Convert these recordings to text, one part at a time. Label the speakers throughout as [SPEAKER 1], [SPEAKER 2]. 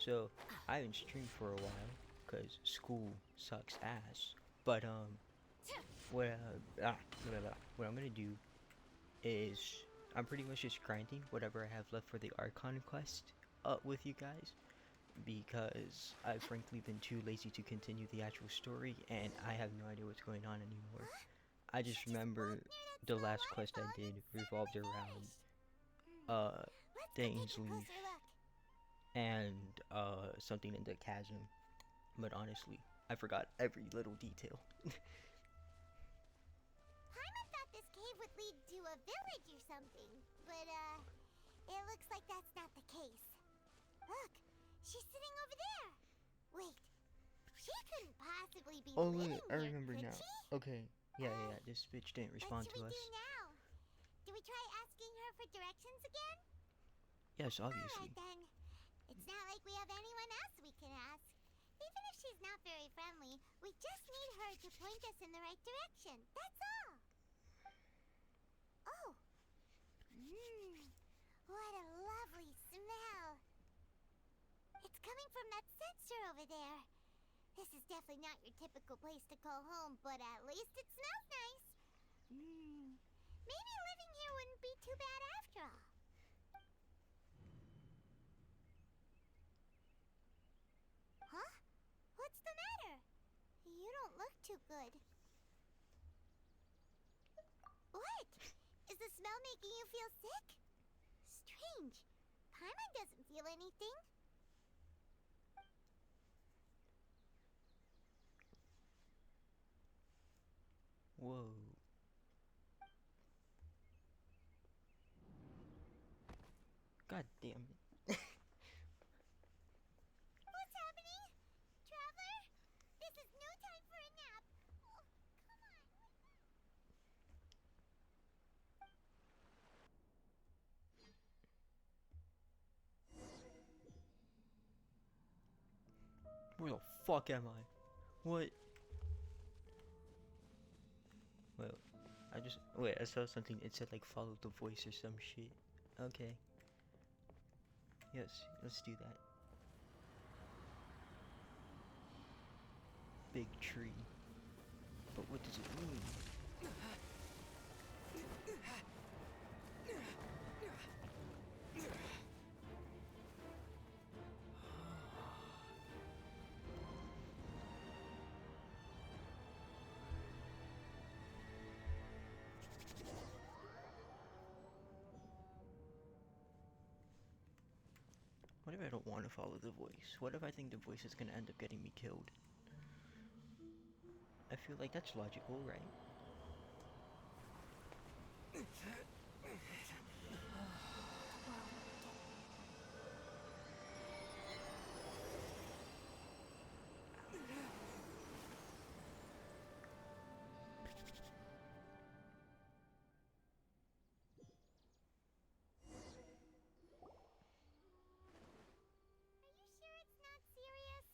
[SPEAKER 1] So I haven't streamed for a while because school sucks ass. But what blah, blah. What I'm gonna do is I'm pretty much just grinding whatever I have left for the archon quest with you guys because I've frankly been too lazy to continue the actual story and I have no idea what's going on anymore. I just remember the last quest I did revolved around uh Dane's Leaf and something in the chasm, but honestly I forgot every little detail.
[SPEAKER 2] Paimon thought this cave would lead to a village or something, but it looks like that's not the case. Look, she's sitting over there. Wait, she couldn't possibly be
[SPEAKER 1] Oh
[SPEAKER 2] living
[SPEAKER 1] wait, I
[SPEAKER 2] here,
[SPEAKER 1] remember
[SPEAKER 2] could
[SPEAKER 1] now.
[SPEAKER 2] she?
[SPEAKER 1] Okay, yeah, this bitch didn't respond
[SPEAKER 2] What should
[SPEAKER 1] to
[SPEAKER 2] we
[SPEAKER 1] us.
[SPEAKER 2] do now? Do we try asking her for directions again?
[SPEAKER 1] Yes, obviously.
[SPEAKER 2] Alright then. It's not like we have anyone else we can ask. Even if she's not very friendly, we just need her to point us in the right direction. That's all. Oh. What a lovely smell. It's coming from that sensor over there. This is definitely not your typical place to call home, but at least it smells nice. Maybe living here wouldn't be too bad after all. Huh? What's the matter? You don't look too good. What? Is the smell making you feel sick? Strange. Paimon doesn't feel anything.
[SPEAKER 1] Whoa. God damn it.
[SPEAKER 2] What's happening? Traveler? This is no time for a nap. Oh, come on.
[SPEAKER 1] Where the fuck am I? What? Well, wait, I saw something, it said like follow the voice or some shit. Okay. Yes, let's do that. Big tree. But what does it mean? What if I don't want to follow the voice? What if I think the voice is gonna end up getting me killed? I feel like that's logical, right?
[SPEAKER 2] Are you sure it's not serious?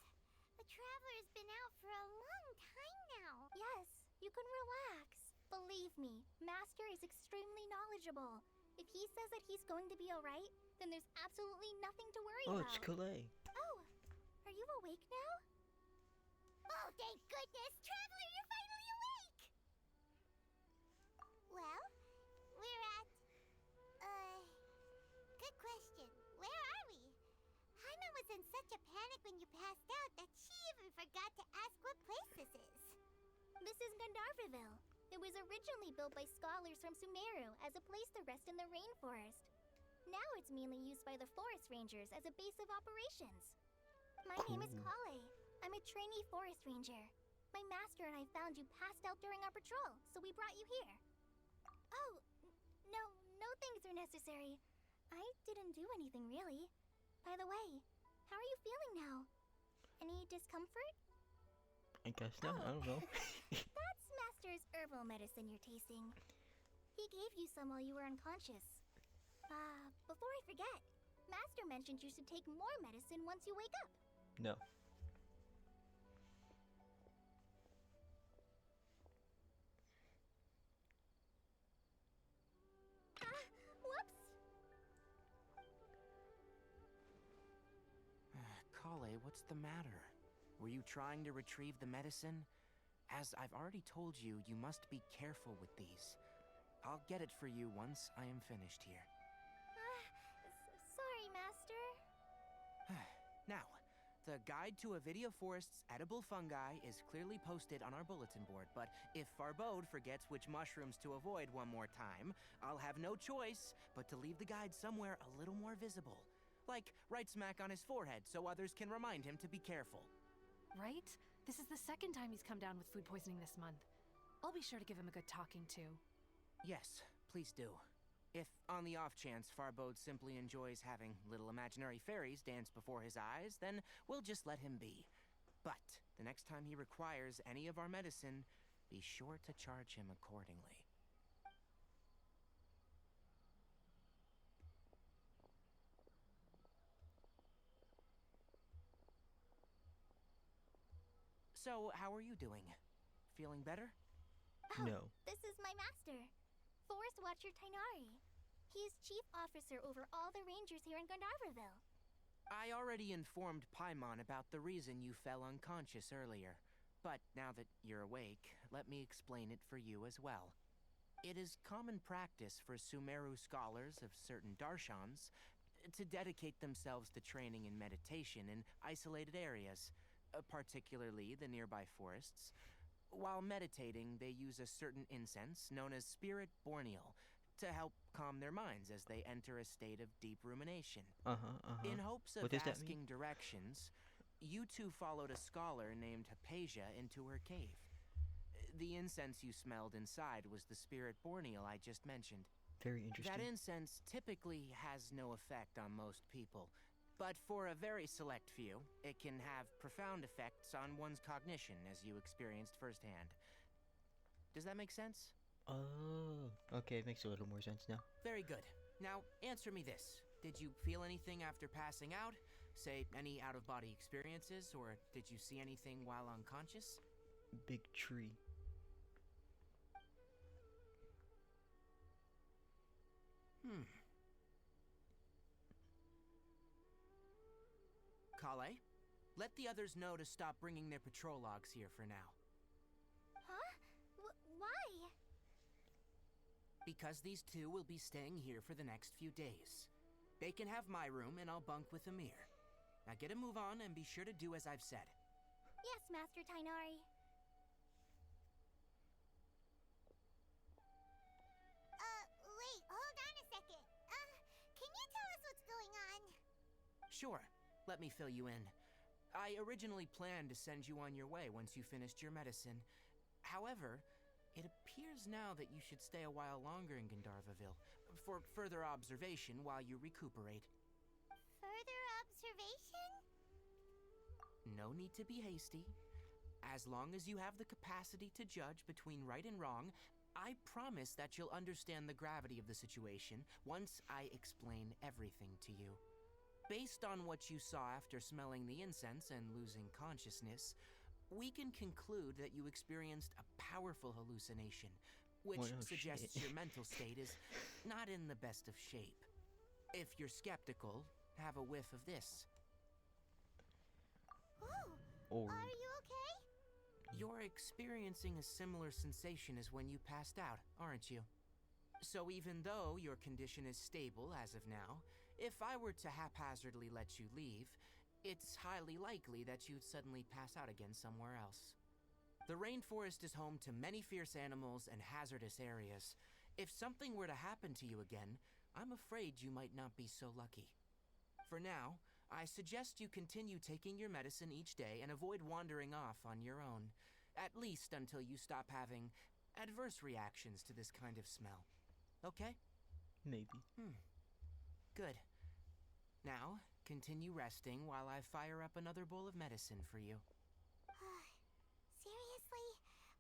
[SPEAKER 2] The Traveler's been out for a long time now.
[SPEAKER 3] Yes, you can relax. Believe me, Master is extremely knowledgeable. If he says that he's going to be alright, then there's absolutely nothing to worry
[SPEAKER 1] Oh,
[SPEAKER 3] about.
[SPEAKER 1] it's Calais.
[SPEAKER 3] Oh, are you awake now?
[SPEAKER 2] Oh, thank goodness! Traveler, you're finally awake! Well, we're at... Good question. Where are we? Paimon was in such a panic when you passed out that she even forgot to ask what place this is.
[SPEAKER 3] This is Gandharvaville. It was originally built by scholars from Sumeru as a place to rest in the rainforest. Now it's mainly used by the forest rangers as a base of operations. My name is
[SPEAKER 1] Cool.
[SPEAKER 3] Kale. I'm a trainee forest ranger. My master and I found you passed out during our patrol, so we brought you here. Oh, no things are necessary. I didn't do anything really. By the way, how are you feeling now? Any discomfort?
[SPEAKER 1] I guess not, I don't know.
[SPEAKER 3] That's Master's herbal medicine you're tasting. He gave you some while you were unconscious. Before I forget, Master mentioned you should take more medicine once you wake up.
[SPEAKER 1] No.
[SPEAKER 3] Whoops!
[SPEAKER 4] what's the matter? Were you trying to retrieve the medicine? As I've already told you, you must be careful with these. I'll get it for you once I am finished here.
[SPEAKER 3] Sorry, Master.
[SPEAKER 4] Now, the guide to Avidia Forest's edible fungi is clearly posted on our bulletin board, but if Farbode forgets which mushrooms to avoid one more time, I'll have no choice but to leave the guide somewhere a little more visible. Like right smack on his forehead so others can remind him to be careful.
[SPEAKER 5] Right? This is the second time he's come down with food poisoning this month. I'll be sure to give him a good talking to.
[SPEAKER 4] Yes, please do. If, on the off chance, Farbode simply enjoys having little imaginary fairies dance before his eyes, then we'll just let him be. But the next time he requires any of our medicine, be sure to charge him accordingly. So, how are you doing? Feeling better?
[SPEAKER 3] Oh,
[SPEAKER 1] No.
[SPEAKER 3] This is my master, Forest Watcher Tainari. He is chief officer over all the rangers here in Gandharvaville.
[SPEAKER 4] I already informed Paimon about the reason you fell unconscious earlier. But now that you're awake, let me explain it for you as well. It is common practice for Sumeru scholars of certain darshans to dedicate themselves to training in meditation in isolated areas, particularly the nearby forests. While meditating, they use a certain incense known as Spirit Borneal to help calm their minds as they enter a state of deep rumination. In hopes of
[SPEAKER 1] What does that
[SPEAKER 4] asking directions, you two followed a scholar named Hypatia into her cave. The incense you smelled inside was the Spirit Borneal I just mentioned.
[SPEAKER 1] Very interesting.
[SPEAKER 4] That incense typically has no effect on most people, but for a very select few, it can have profound effects on one's cognition, as you experienced firsthand. Does that make sense?
[SPEAKER 1] Oh, okay, it makes a little more sense now.
[SPEAKER 4] Very good. Now, answer me this. Did you feel anything after passing out? Say, any out-of-body experiences, or did you see anything while unconscious?
[SPEAKER 1] Big tree.
[SPEAKER 4] Kale, let the others know to stop bringing their patrol logs here for now.
[SPEAKER 3] Huh? Why?
[SPEAKER 4] Because these two will be staying here for the next few days. They can have my room, and I'll bunk with Amir. Now get a move on, and be sure to do as I've said.
[SPEAKER 3] Yes, Master Tainari.
[SPEAKER 2] Wait, hold on a second. Can you tell us what's going on?
[SPEAKER 4] Sure, let me fill you in. I originally planned to send you on your way once you finished your medicine. However, it appears now that you should stay a while longer in Gandharvaville for further observation while you recuperate.
[SPEAKER 2] Further observation?
[SPEAKER 4] No need to be hasty. As long as you have the capacity to judge between right and wrong, I promise that you'll understand the gravity of the situation once I explain everything to you. Based on what you saw after smelling the incense and losing consciousness, we can conclude that you experienced a powerful hallucination, which
[SPEAKER 1] Oh, no
[SPEAKER 4] suggests
[SPEAKER 1] shit.
[SPEAKER 4] your mental state is not in the best of shape. If you're skeptical, have a whiff of this.
[SPEAKER 2] Oh,
[SPEAKER 1] Or
[SPEAKER 2] are you okay?
[SPEAKER 4] You're experiencing a similar sensation as when you passed out, aren't you? So even though your condition is stable as of now, if I were to haphazardly let you leave, it's highly likely that you'd suddenly pass out again somewhere else. The rainforest is home to many fierce animals and hazardous areas. If something were to happen to you again, I'm afraid you might not be so lucky. For now, I suggest you continue taking your medicine each day and avoid wandering off on your own, at least until you stop having adverse reactions to this kind of smell. Okay?
[SPEAKER 1] maybe.
[SPEAKER 4] Good. Now, continue resting while I fire up another bowl of medicine for you.
[SPEAKER 2] Seriously?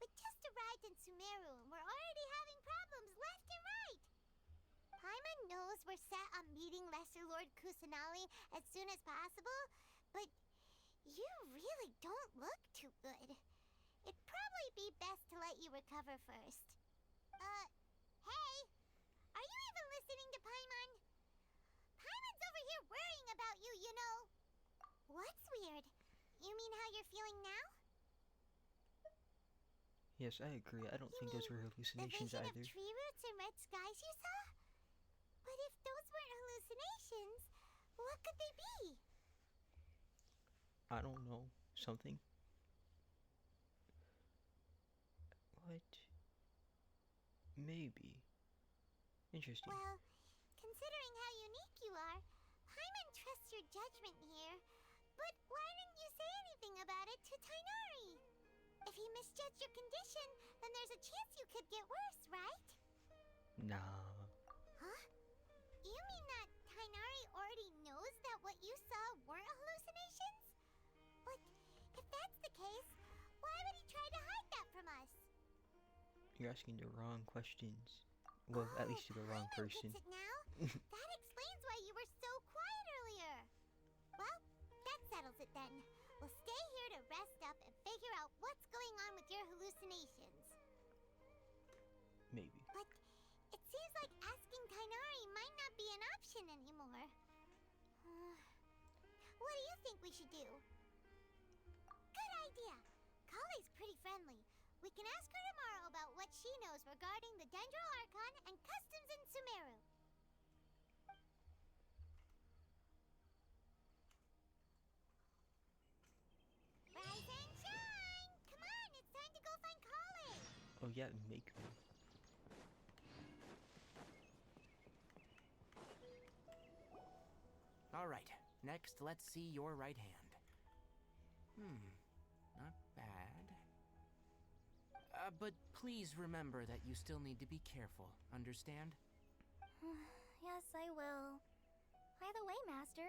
[SPEAKER 2] We just arrived in Sumeru and we're already having problems left and right. Paimon knows we're set on meeting Lesser Lord Kusanali as soon as possible, but you really don't look too good. It'd probably be best to let you recover first. Hey! Are you even listening to Paimon? Paimon's over here worrying about you, you know. What's weird? mean how you're feeling now?
[SPEAKER 1] Yes, I agree. I don't
[SPEAKER 2] You
[SPEAKER 1] think those were
[SPEAKER 2] mean
[SPEAKER 1] hallucinations
[SPEAKER 2] the vision
[SPEAKER 1] either.
[SPEAKER 2] of tree roots and red skies you saw? But if those weren't hallucinations, what could they be?
[SPEAKER 1] I don't know. Something? What? Maybe. Interesting.
[SPEAKER 2] Well, considering how unique you are, Paimon trusts your judgment here. But why didn't you say anything about it to Tainari? If he misjudged your condition, then there's a chance you could get worse, right?
[SPEAKER 1] Nah.
[SPEAKER 2] Huh? You mean that Tainari already knows that what you saw weren't hallucinations? But if that's the case, why would he try to hide that from us?
[SPEAKER 1] You're asking the wrong questions. Well, at least to the wrong
[SPEAKER 2] Paimon
[SPEAKER 1] person.
[SPEAKER 2] gets it now. That explains why you were so quiet earlier. Well, that settles it then. We'll stay here to rest up and figure out what's going on with your hallucinations.
[SPEAKER 1] Maybe.
[SPEAKER 2] But it seems like asking Tainari might not be an option anymore. What do you think we should do? Good idea. Kale's pretty friendly. We can ask her tomorrow about what she knows regarding the Dendro Archon and customs in Sumeru. Rise and shine! Come on, it's time to go find Kale!
[SPEAKER 1] Oh yeah, make me.
[SPEAKER 4] Alright, next let's see your right hand. Not bad. But please remember that you still need to be careful, understand?
[SPEAKER 3] Yes, I will. By the way, Master,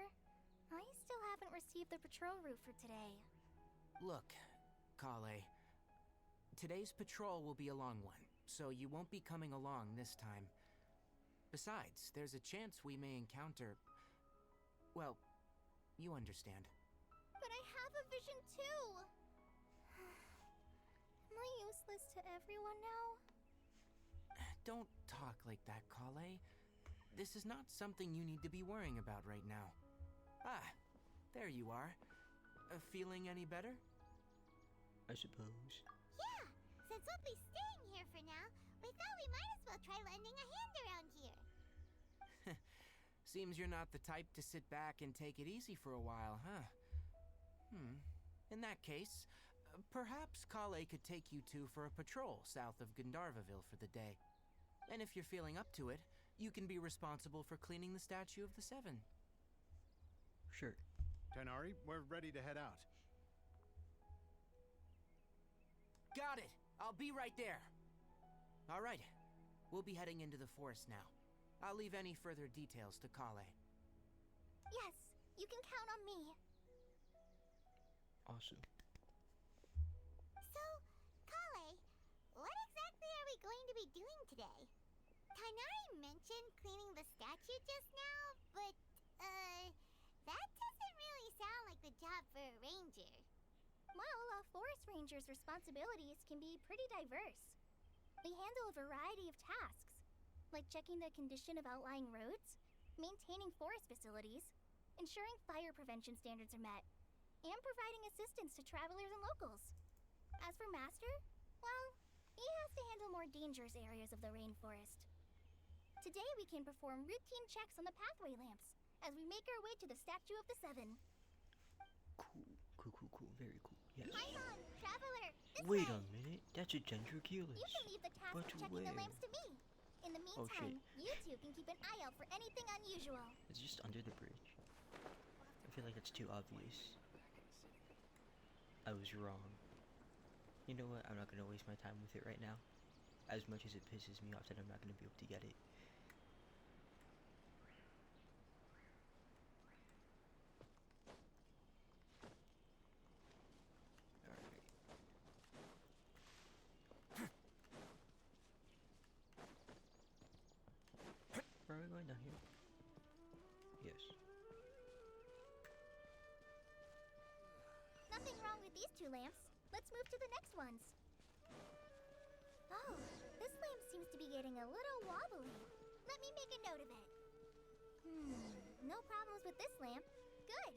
[SPEAKER 3] I still haven't received the patrol route for today.
[SPEAKER 4] Look, Kale, today's patrol will be a long one, so you won't be coming along this time. Besides, there's a chance we may encounter... Well, you understand.
[SPEAKER 3] But I have a vision too! Am I useless to everyone now?
[SPEAKER 4] Don't talk like that, Kale. This is not something you need to be worrying about right now. Ah, there you are. Feeling any better?
[SPEAKER 1] I suppose.
[SPEAKER 2] Yeah, since we'll be staying here for now, we thought we might as well try lending a hand around here.
[SPEAKER 4] Seems you're not the type to sit back and take it easy for a while, huh? In that case, perhaps Kale could take you two for a patrol south of Gandharvaville for the day. And if you're feeling up to it, you can be responsible for cleaning the Statue of the Seven.
[SPEAKER 1] Sure.
[SPEAKER 6] Tainari, we're ready to head out.
[SPEAKER 4] Got it! I'll be right there! Alright, we'll be heading into the forest now. I'll leave any further details to Kale.
[SPEAKER 3] Yes, you can count on me.
[SPEAKER 1] Awesome.
[SPEAKER 2] So, Kale, what exactly are we going to be doing today? Tainari mentioned cleaning the statue just now, but, that doesn't really sound like the job for a ranger.
[SPEAKER 3] Well, a forest ranger's responsibilities can be pretty diverse. They handle a variety of tasks, like checking the condition of outlying roads, maintaining forest facilities, ensuring fire prevention standards are met, and providing assistance to travelers and locals. As for Master, well, he has to handle more dangerous areas of the rainforest. Today we can perform routine checks on the pathway lamps as we make our way to the Statue of the Seven.
[SPEAKER 1] Cool. Very cool. Yes.
[SPEAKER 3] Paimon, traveler, this
[SPEAKER 1] Wait
[SPEAKER 3] way!
[SPEAKER 1] a minute. That's a Dendroculus.
[SPEAKER 3] You can leave the task
[SPEAKER 1] But
[SPEAKER 3] of checking the
[SPEAKER 1] where?
[SPEAKER 3] lamps to me. In the
[SPEAKER 1] Oh, shit.
[SPEAKER 3] meantime, you two can keep an eye out for anything unusual.
[SPEAKER 1] It's just under the bridge. I feel like it's too obvious. I was wrong. You know what? I'm not gonna waste my time with it right now. As much as it pisses me off that I'm not gonna be able to get it. Alright. Where are we going down here? Yes.
[SPEAKER 3] Nothing wrong with these two lamps. Let's move to the next ones. Oh, this lamp seems to be getting a little wobbly. Let me make a note of it. No problems with this lamp. Good.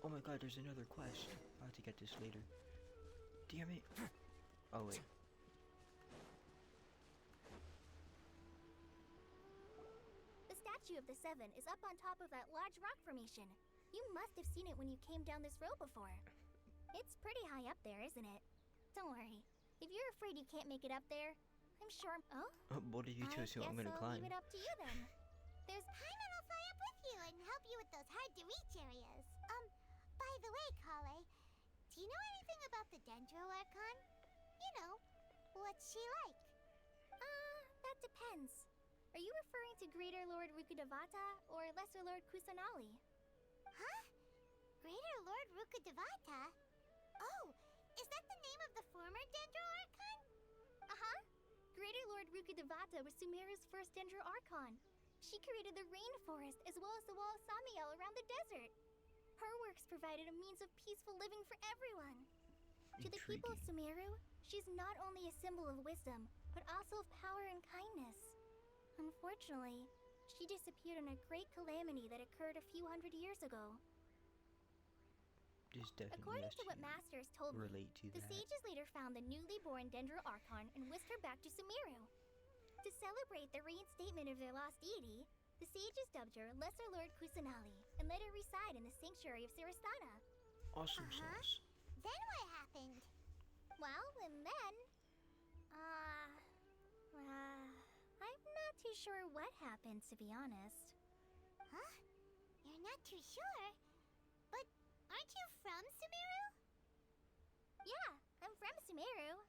[SPEAKER 1] Oh my god, there's another quest. I'll have to get this later. Damn it. Oh wait.
[SPEAKER 3] The statue of the Seven is up on top of that large rock formation. You must have seen it when you came down this road before. It's pretty high up there, isn't it? Don't worry. If you're afraid you can't make it up there, I'm sure. Oh?
[SPEAKER 1] What did you two assume I'm gonna
[SPEAKER 3] I'll
[SPEAKER 1] climb?
[SPEAKER 3] leave it up to you then.
[SPEAKER 2] There's Paimon will fly up with you and help you with those hard-to-reach areas. By the way, Kale, do you know anything about the Dendro Archon? You know, what's she like?
[SPEAKER 3] That depends. Are you referring to Greater Lord Rukkhadevata or Lesser Lord Kusanali?
[SPEAKER 2] Huh? Greater Lord Rukkhadevata? Oh, is that the name of the former Dendro Archon?
[SPEAKER 3] Uh-huh. Greater Lord Rukkhadevata was Sumeru's first Dendro Archon. She created the rainforest as well as the wall of Samiel around the desert. Her works provided a means of peaceful living for everyone. To the people of Sumeru, she's not only a symbol of wisdom, but also of power and kindness. Unfortunately, she disappeared in a great calamity that occurred a few hundred years ago.
[SPEAKER 1] This definitely
[SPEAKER 3] According
[SPEAKER 1] has
[SPEAKER 3] to what Masters told me,
[SPEAKER 1] relate to
[SPEAKER 3] the
[SPEAKER 1] that.
[SPEAKER 3] sages later found the newly born Dendro Archon and whisked her back to Sumeru. To celebrate the reinstatement of their lost deity, the sages dubbed her Lesser Lord Kusanali and let her reside in the sanctuary of Siristana.
[SPEAKER 1] Awesome
[SPEAKER 2] Uh-huh.
[SPEAKER 1] sauce.
[SPEAKER 2] Then what happened?
[SPEAKER 3] Well, and then... I'm not too sure what happened, to be honest.
[SPEAKER 2] Huh? You're not too sure? But aren't you from Sumeru?
[SPEAKER 3] Yeah, I'm from Sumeru.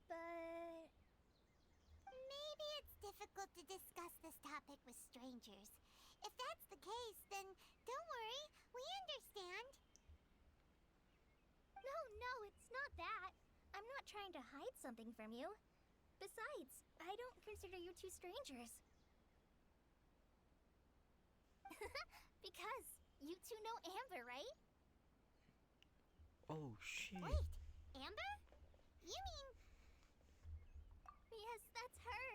[SPEAKER 3] But...
[SPEAKER 2] Maybe it's difficult to discuss this topic with strangers. If that's the case, then don't worry, we understand.
[SPEAKER 3] No, it's not that. I'm not trying to hide something from you. Besides, I don't consider you two strangers. Because you two know Amber, right?
[SPEAKER 1] Oh shit.
[SPEAKER 2] Wait, Amber? You mean...
[SPEAKER 3] Yes, that's her.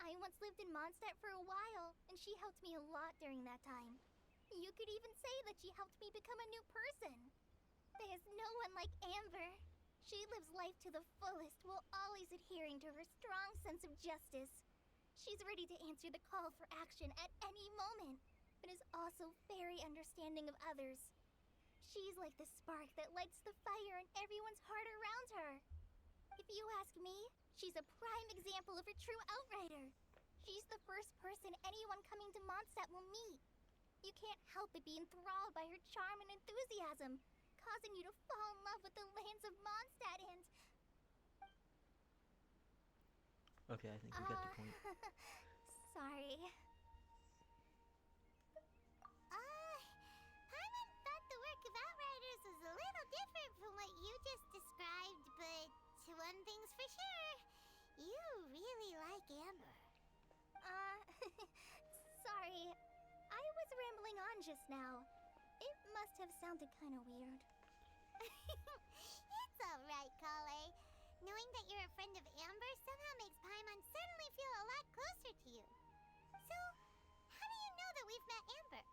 [SPEAKER 3] I once lived in Mondstadt for a while, and she helped me a lot during that time. You could even say that she helped me become a new person. There's no one like Amber. She lives life to the fullest while always adhering to her strong sense of justice. She's ready to answer the call for action at any moment, but is also very understanding of others. She's like the spark that lights the fire in everyone's heart around her. If you ask me, she's a prime example of a true outrider. She's the first person anyone coming to Mondstadt will meet. You can't help but be enthralled by her charm and enthusiasm, causing you to fall in love with the lands of Mondstadt and...
[SPEAKER 1] Okay, I think we got the point.
[SPEAKER 3] Sorry.
[SPEAKER 2] Paimon thought the work of Outriders was a little different from what you just described, but one thing's for sure, you really like Amber.
[SPEAKER 3] Sorry. I was rambling on just now. It must have sounded kind of weird.
[SPEAKER 2] It's alright, Kale. Knowing that you're a friend of Amber somehow makes Paimon suddenly feel a lot closer to you. So, how do you know that we've met Amber?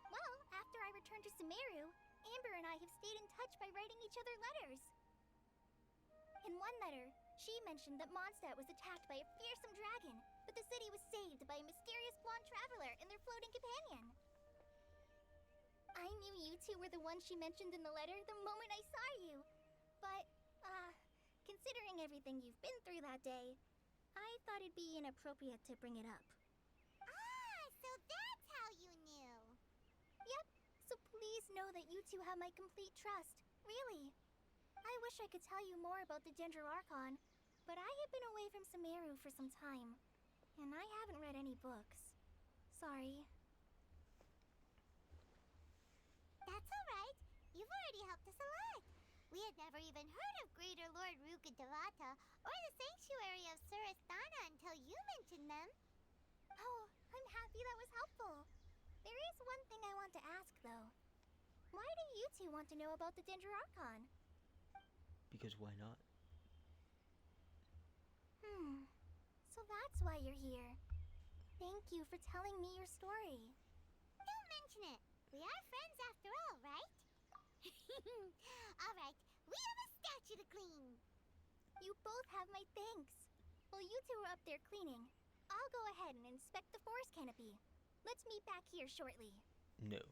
[SPEAKER 3] Well, after I returned to Sumeru, Amber and I have stayed in touch by writing each other letters. In one letter, she mentioned that Mondstadt was attacked by a fearsome dragon, but the city was saved by a mysterious blonde traveler and their floating companion. I knew you two were the ones she mentioned in the letter the moment I saw you. But, considering everything you've been through that day, I thought it'd be inappropriate to bring it up.
[SPEAKER 2] So that's how you knew.
[SPEAKER 3] Yep, so please know that you two have my complete trust. Really. I wish I could tell you more about the Dendro Archon, but I have been away from Sumeru for some time, and I haven't read any books. Sorry.
[SPEAKER 2] That's alright. You've already helped us a lot. We had never even heard of Greater Lord Rukkhadevata or the Sanctuary of Siristana until you mentioned them.
[SPEAKER 3] Oh, I'm happy that was helpful. There is one thing I want to ask, though. Why do you two want to know about the Dendro Archon?
[SPEAKER 1] Because why not?
[SPEAKER 3] So that's why you're here. Thank you for telling me your story.
[SPEAKER 2] Don't mention it. We are friends after all, right? Alright, we have a statue to clean.
[SPEAKER 3] You both have my thanks. While you two are up there cleaning, I'll go ahead and inspect the forest canopy. Let's meet back here shortly.
[SPEAKER 1] No.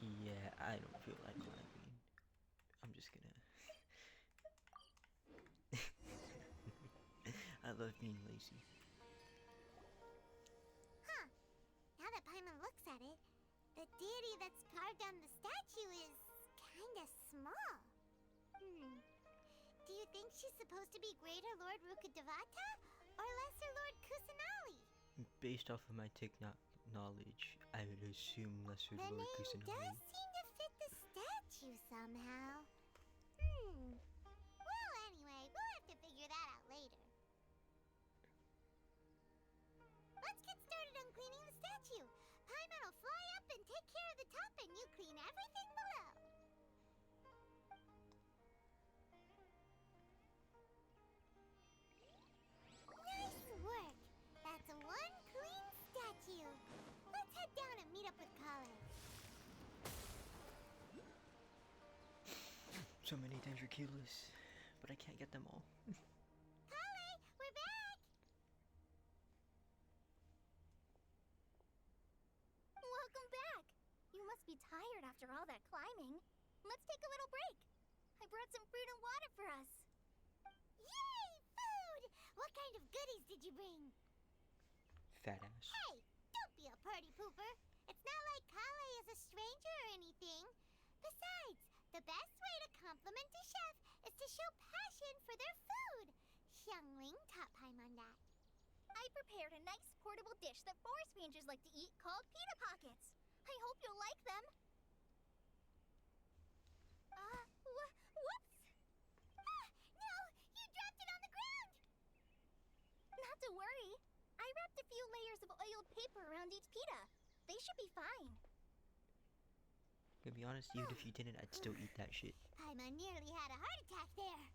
[SPEAKER 1] Yeah, I don't feel like climbing. I'm just gonna. I love being lazy.
[SPEAKER 2] Huh. Now that Paimon looks at it, the deity that's carved on the statue is kinda small. Do you think she's supposed to be Greater Lord Rukkhadevata or Lesser Lord Kusanali?
[SPEAKER 1] Based off of my knowledge, I would assume Lesser
[SPEAKER 2] The
[SPEAKER 1] Lord
[SPEAKER 2] name
[SPEAKER 1] Kusanagi.
[SPEAKER 2] does seem to fit the statue somehow. Well, anyway, we'll have to figure that out later. Let's get started on cleaning the statue. Paimon will fly up and take care of the top, and you clean everything below. Nice work. That's one clean statue. Let's head down and meet up with Kale.
[SPEAKER 1] So many Dendroculus, but I can't get them all.
[SPEAKER 2] Kale, we're back!
[SPEAKER 3] Welcome back. You must be tired after all that climbing. Let's take a little break. I brought some fruit and water for us.
[SPEAKER 2] Yay, food! What kind of goodies did you bring?
[SPEAKER 1] Fat ass.
[SPEAKER 2] Hey, don't be a party pooper. It's not like Kale is a stranger or anything. Besides, the best way to compliment a chef is to show passion for their food. Xiangling taught Paimon that.
[SPEAKER 3] I prepared a nice portable dish that forest rangers like to eat called pita pockets. I hope you'll like them. Whoops!
[SPEAKER 2] Ah, no! You dropped it on the ground!
[SPEAKER 3] Not to worry. I wrapped a few layers of oiled paper around each pita. They should be fine.
[SPEAKER 1] To be honest, even if you didn't, I'd still eat that shit.
[SPEAKER 2] Paimon nearly had a heart attack there.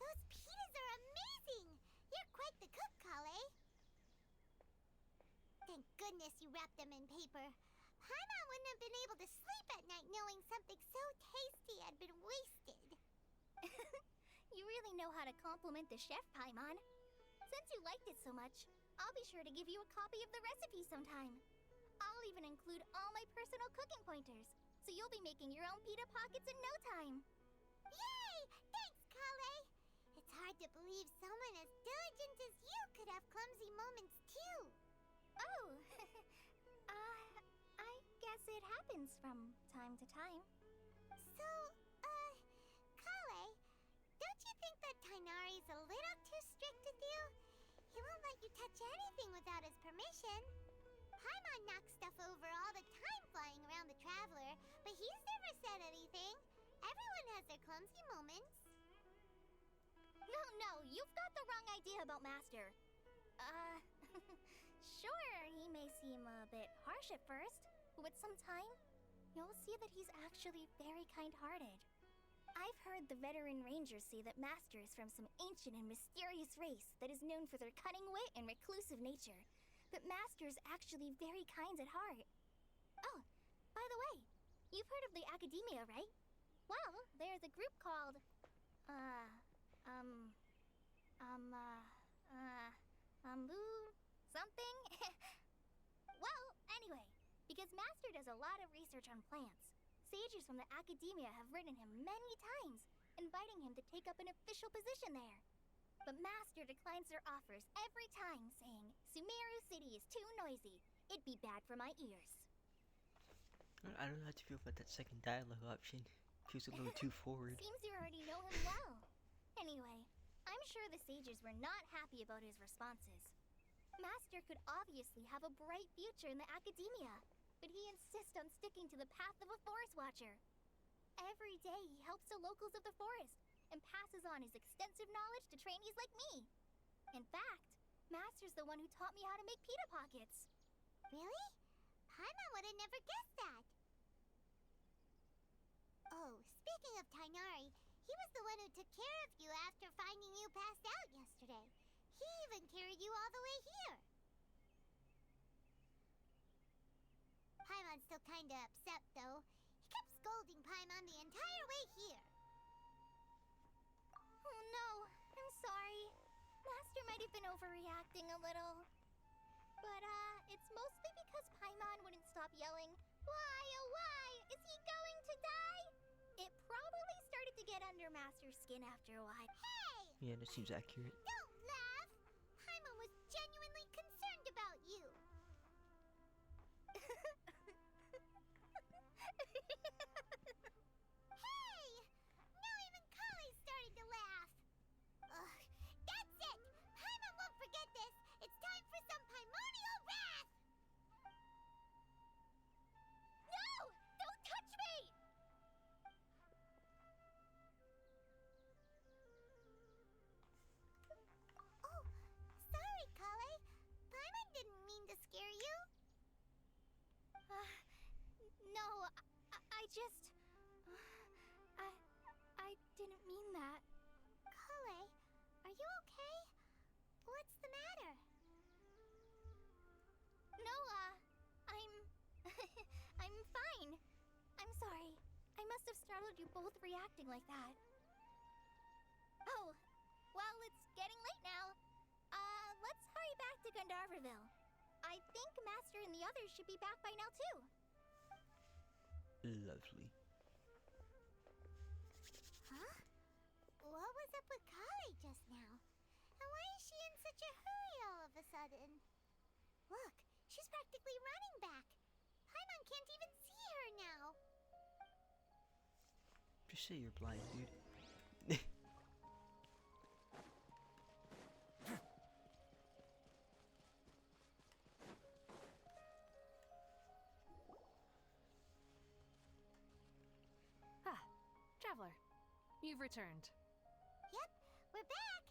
[SPEAKER 2] Those pitas are amazing! You're quite the cook, Kale. Thank goodness you wrapped them in paper. Paimon wouldn't have been able to sleep at night knowing something so tasty had been wasted.
[SPEAKER 3] You really know how to compliment the chef, Paimon. Since you liked it so much, I'll be sure to give you a copy of the recipe sometime. I'll even include all my personal cooking pointers, so you'll be making your own pita pockets in no time.
[SPEAKER 2] Yay! Thanks, Kale! It's hard to believe someone as diligent as you could have clumsy moments too.
[SPEAKER 3] Oh, I guess it happens from time to time.
[SPEAKER 2] So, Kale, don't you think that Tainari's a little too strict with you? He won't let you touch anything without his permission. Paimon knocks stuff over all the time flying around the Traveler, but he's never said anything. Everyone has their clumsy moments.
[SPEAKER 3] No, you've got the wrong idea about Master. Sure, he may seem a bit harsh at first, but with some time, you'll see that he's actually very kind-hearted. I've heard the veteran rangers say that Master is from some ancient and mysterious race that is known for their cunning wit and reclusive nature, but Master is actually very kind at heart. Oh, by the way, you've heard of the Academia, right? Well, there's a group called, something? Well, anyway, because Master does a lot of research on plants, sages from the Academia have written him many times, inviting him to take up an official position there. But Master declines their offers every time, saying, Sumeru City is too noisy. It'd be bad for my ears.
[SPEAKER 1] I don't know how to feel about that second dialogue option. Feels a little too forward.
[SPEAKER 3] Seems you already know him well. Anyway, I'm sure the sages were not happy about his responses. Master could obviously have a bright future in the Academia, but he insists on sticking to the path of a forest watcher. Every day he helps the locals of the forest and passes on his extensive knowledge to trainees like me. In fact, Master's the one who taught me how to make pita pockets.
[SPEAKER 2] Really? Paimon would have never guessed that. Oh, Speaking of Tainari, he was the one who took care of you after finding you passed out yesterday. He even carried you all the way here. Paimon's still kinda upset, though. He kept scolding Paimon the entire way here.
[SPEAKER 3] Oh no, I'm sorry. Master might have been overreacting a little. But, it's mostly because Paimon wouldn't stop yelling, "Why, oh why? Is he going to die?" It probably started to get under Master's skin after a while.
[SPEAKER 2] Hey!
[SPEAKER 1] Yeah, that seems accurate.
[SPEAKER 2] Don't laugh! Paimon was genuinely concerned about you. Hey! Now even Kale's starting to laugh. Ugh, that's it! Paimon won't forget this. It's time for some primordial wrath!
[SPEAKER 3] No! Don't touch me!
[SPEAKER 2] Oh, sorry, Kale. Paimon didn't mean to scare you.
[SPEAKER 3] No, I just... I didn't mean that.
[SPEAKER 2] Kale, are you okay? What's the matter?
[SPEAKER 3] No, I'm... I'm fine. I'm sorry. I must have startled you both reacting like that. Oh, well, it's getting late now. Let's hurry back to Gandharville. I think Master and the others should be back by now, too.
[SPEAKER 1] Lovely.
[SPEAKER 2] Huh? What was up with Kale just now? And why is she in such a hurry all of a sudden? Look, she's practically running back. Paimon can't even see her now.
[SPEAKER 1] Just say you're blind, dude.
[SPEAKER 5] Traveler, you've returned.
[SPEAKER 2] Yep, we're back.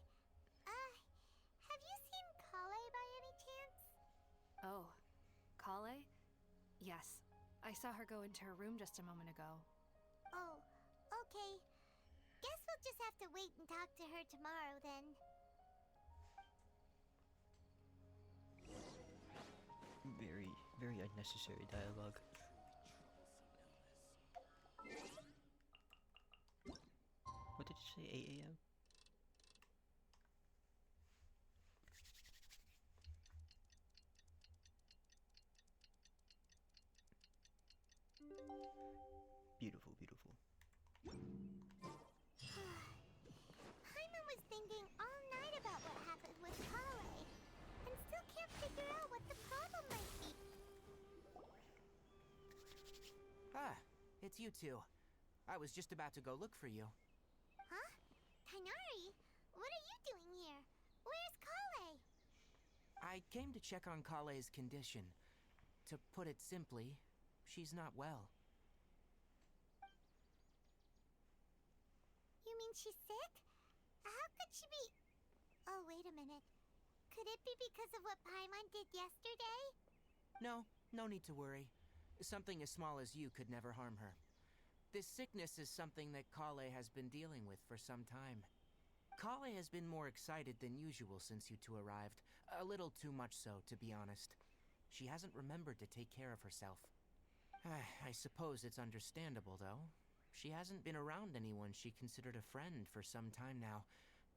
[SPEAKER 2] Have you seen Kale by any chance?
[SPEAKER 5] Oh, Kale? Yes, I saw her go into her room just a moment ago.
[SPEAKER 2] Oh, okay. Guess we'll just have to wait and talk to her tomorrow then.
[SPEAKER 1] Very, very unnecessary dialogue. What did you say, 8 a.m.? Beautiful, beautiful.
[SPEAKER 2] Paimon was thinking all night about what happened with Kale, and still can't figure out what the problem might be.
[SPEAKER 4] Ah, it's you two. I was just about to go look for you.
[SPEAKER 2] Huh? Tainari? What are you doing here? Where's Kale?
[SPEAKER 4] I came to check on Kale's condition. To put it simply, she's not well.
[SPEAKER 2] You mean she's sick? How could she be... Oh, wait a minute. Could it be because of what Paimon did yesterday?
[SPEAKER 4] No, no need to worry. Something as small as you could never harm her. This sickness is something that Kale has been dealing with for some time. Kale has been more excited than usual since you two arrived. A little too much so, to be honest. She hasn't remembered to take care of herself. I suppose it's understandable, though. She hasn't been around anyone she considered a friend for some time now.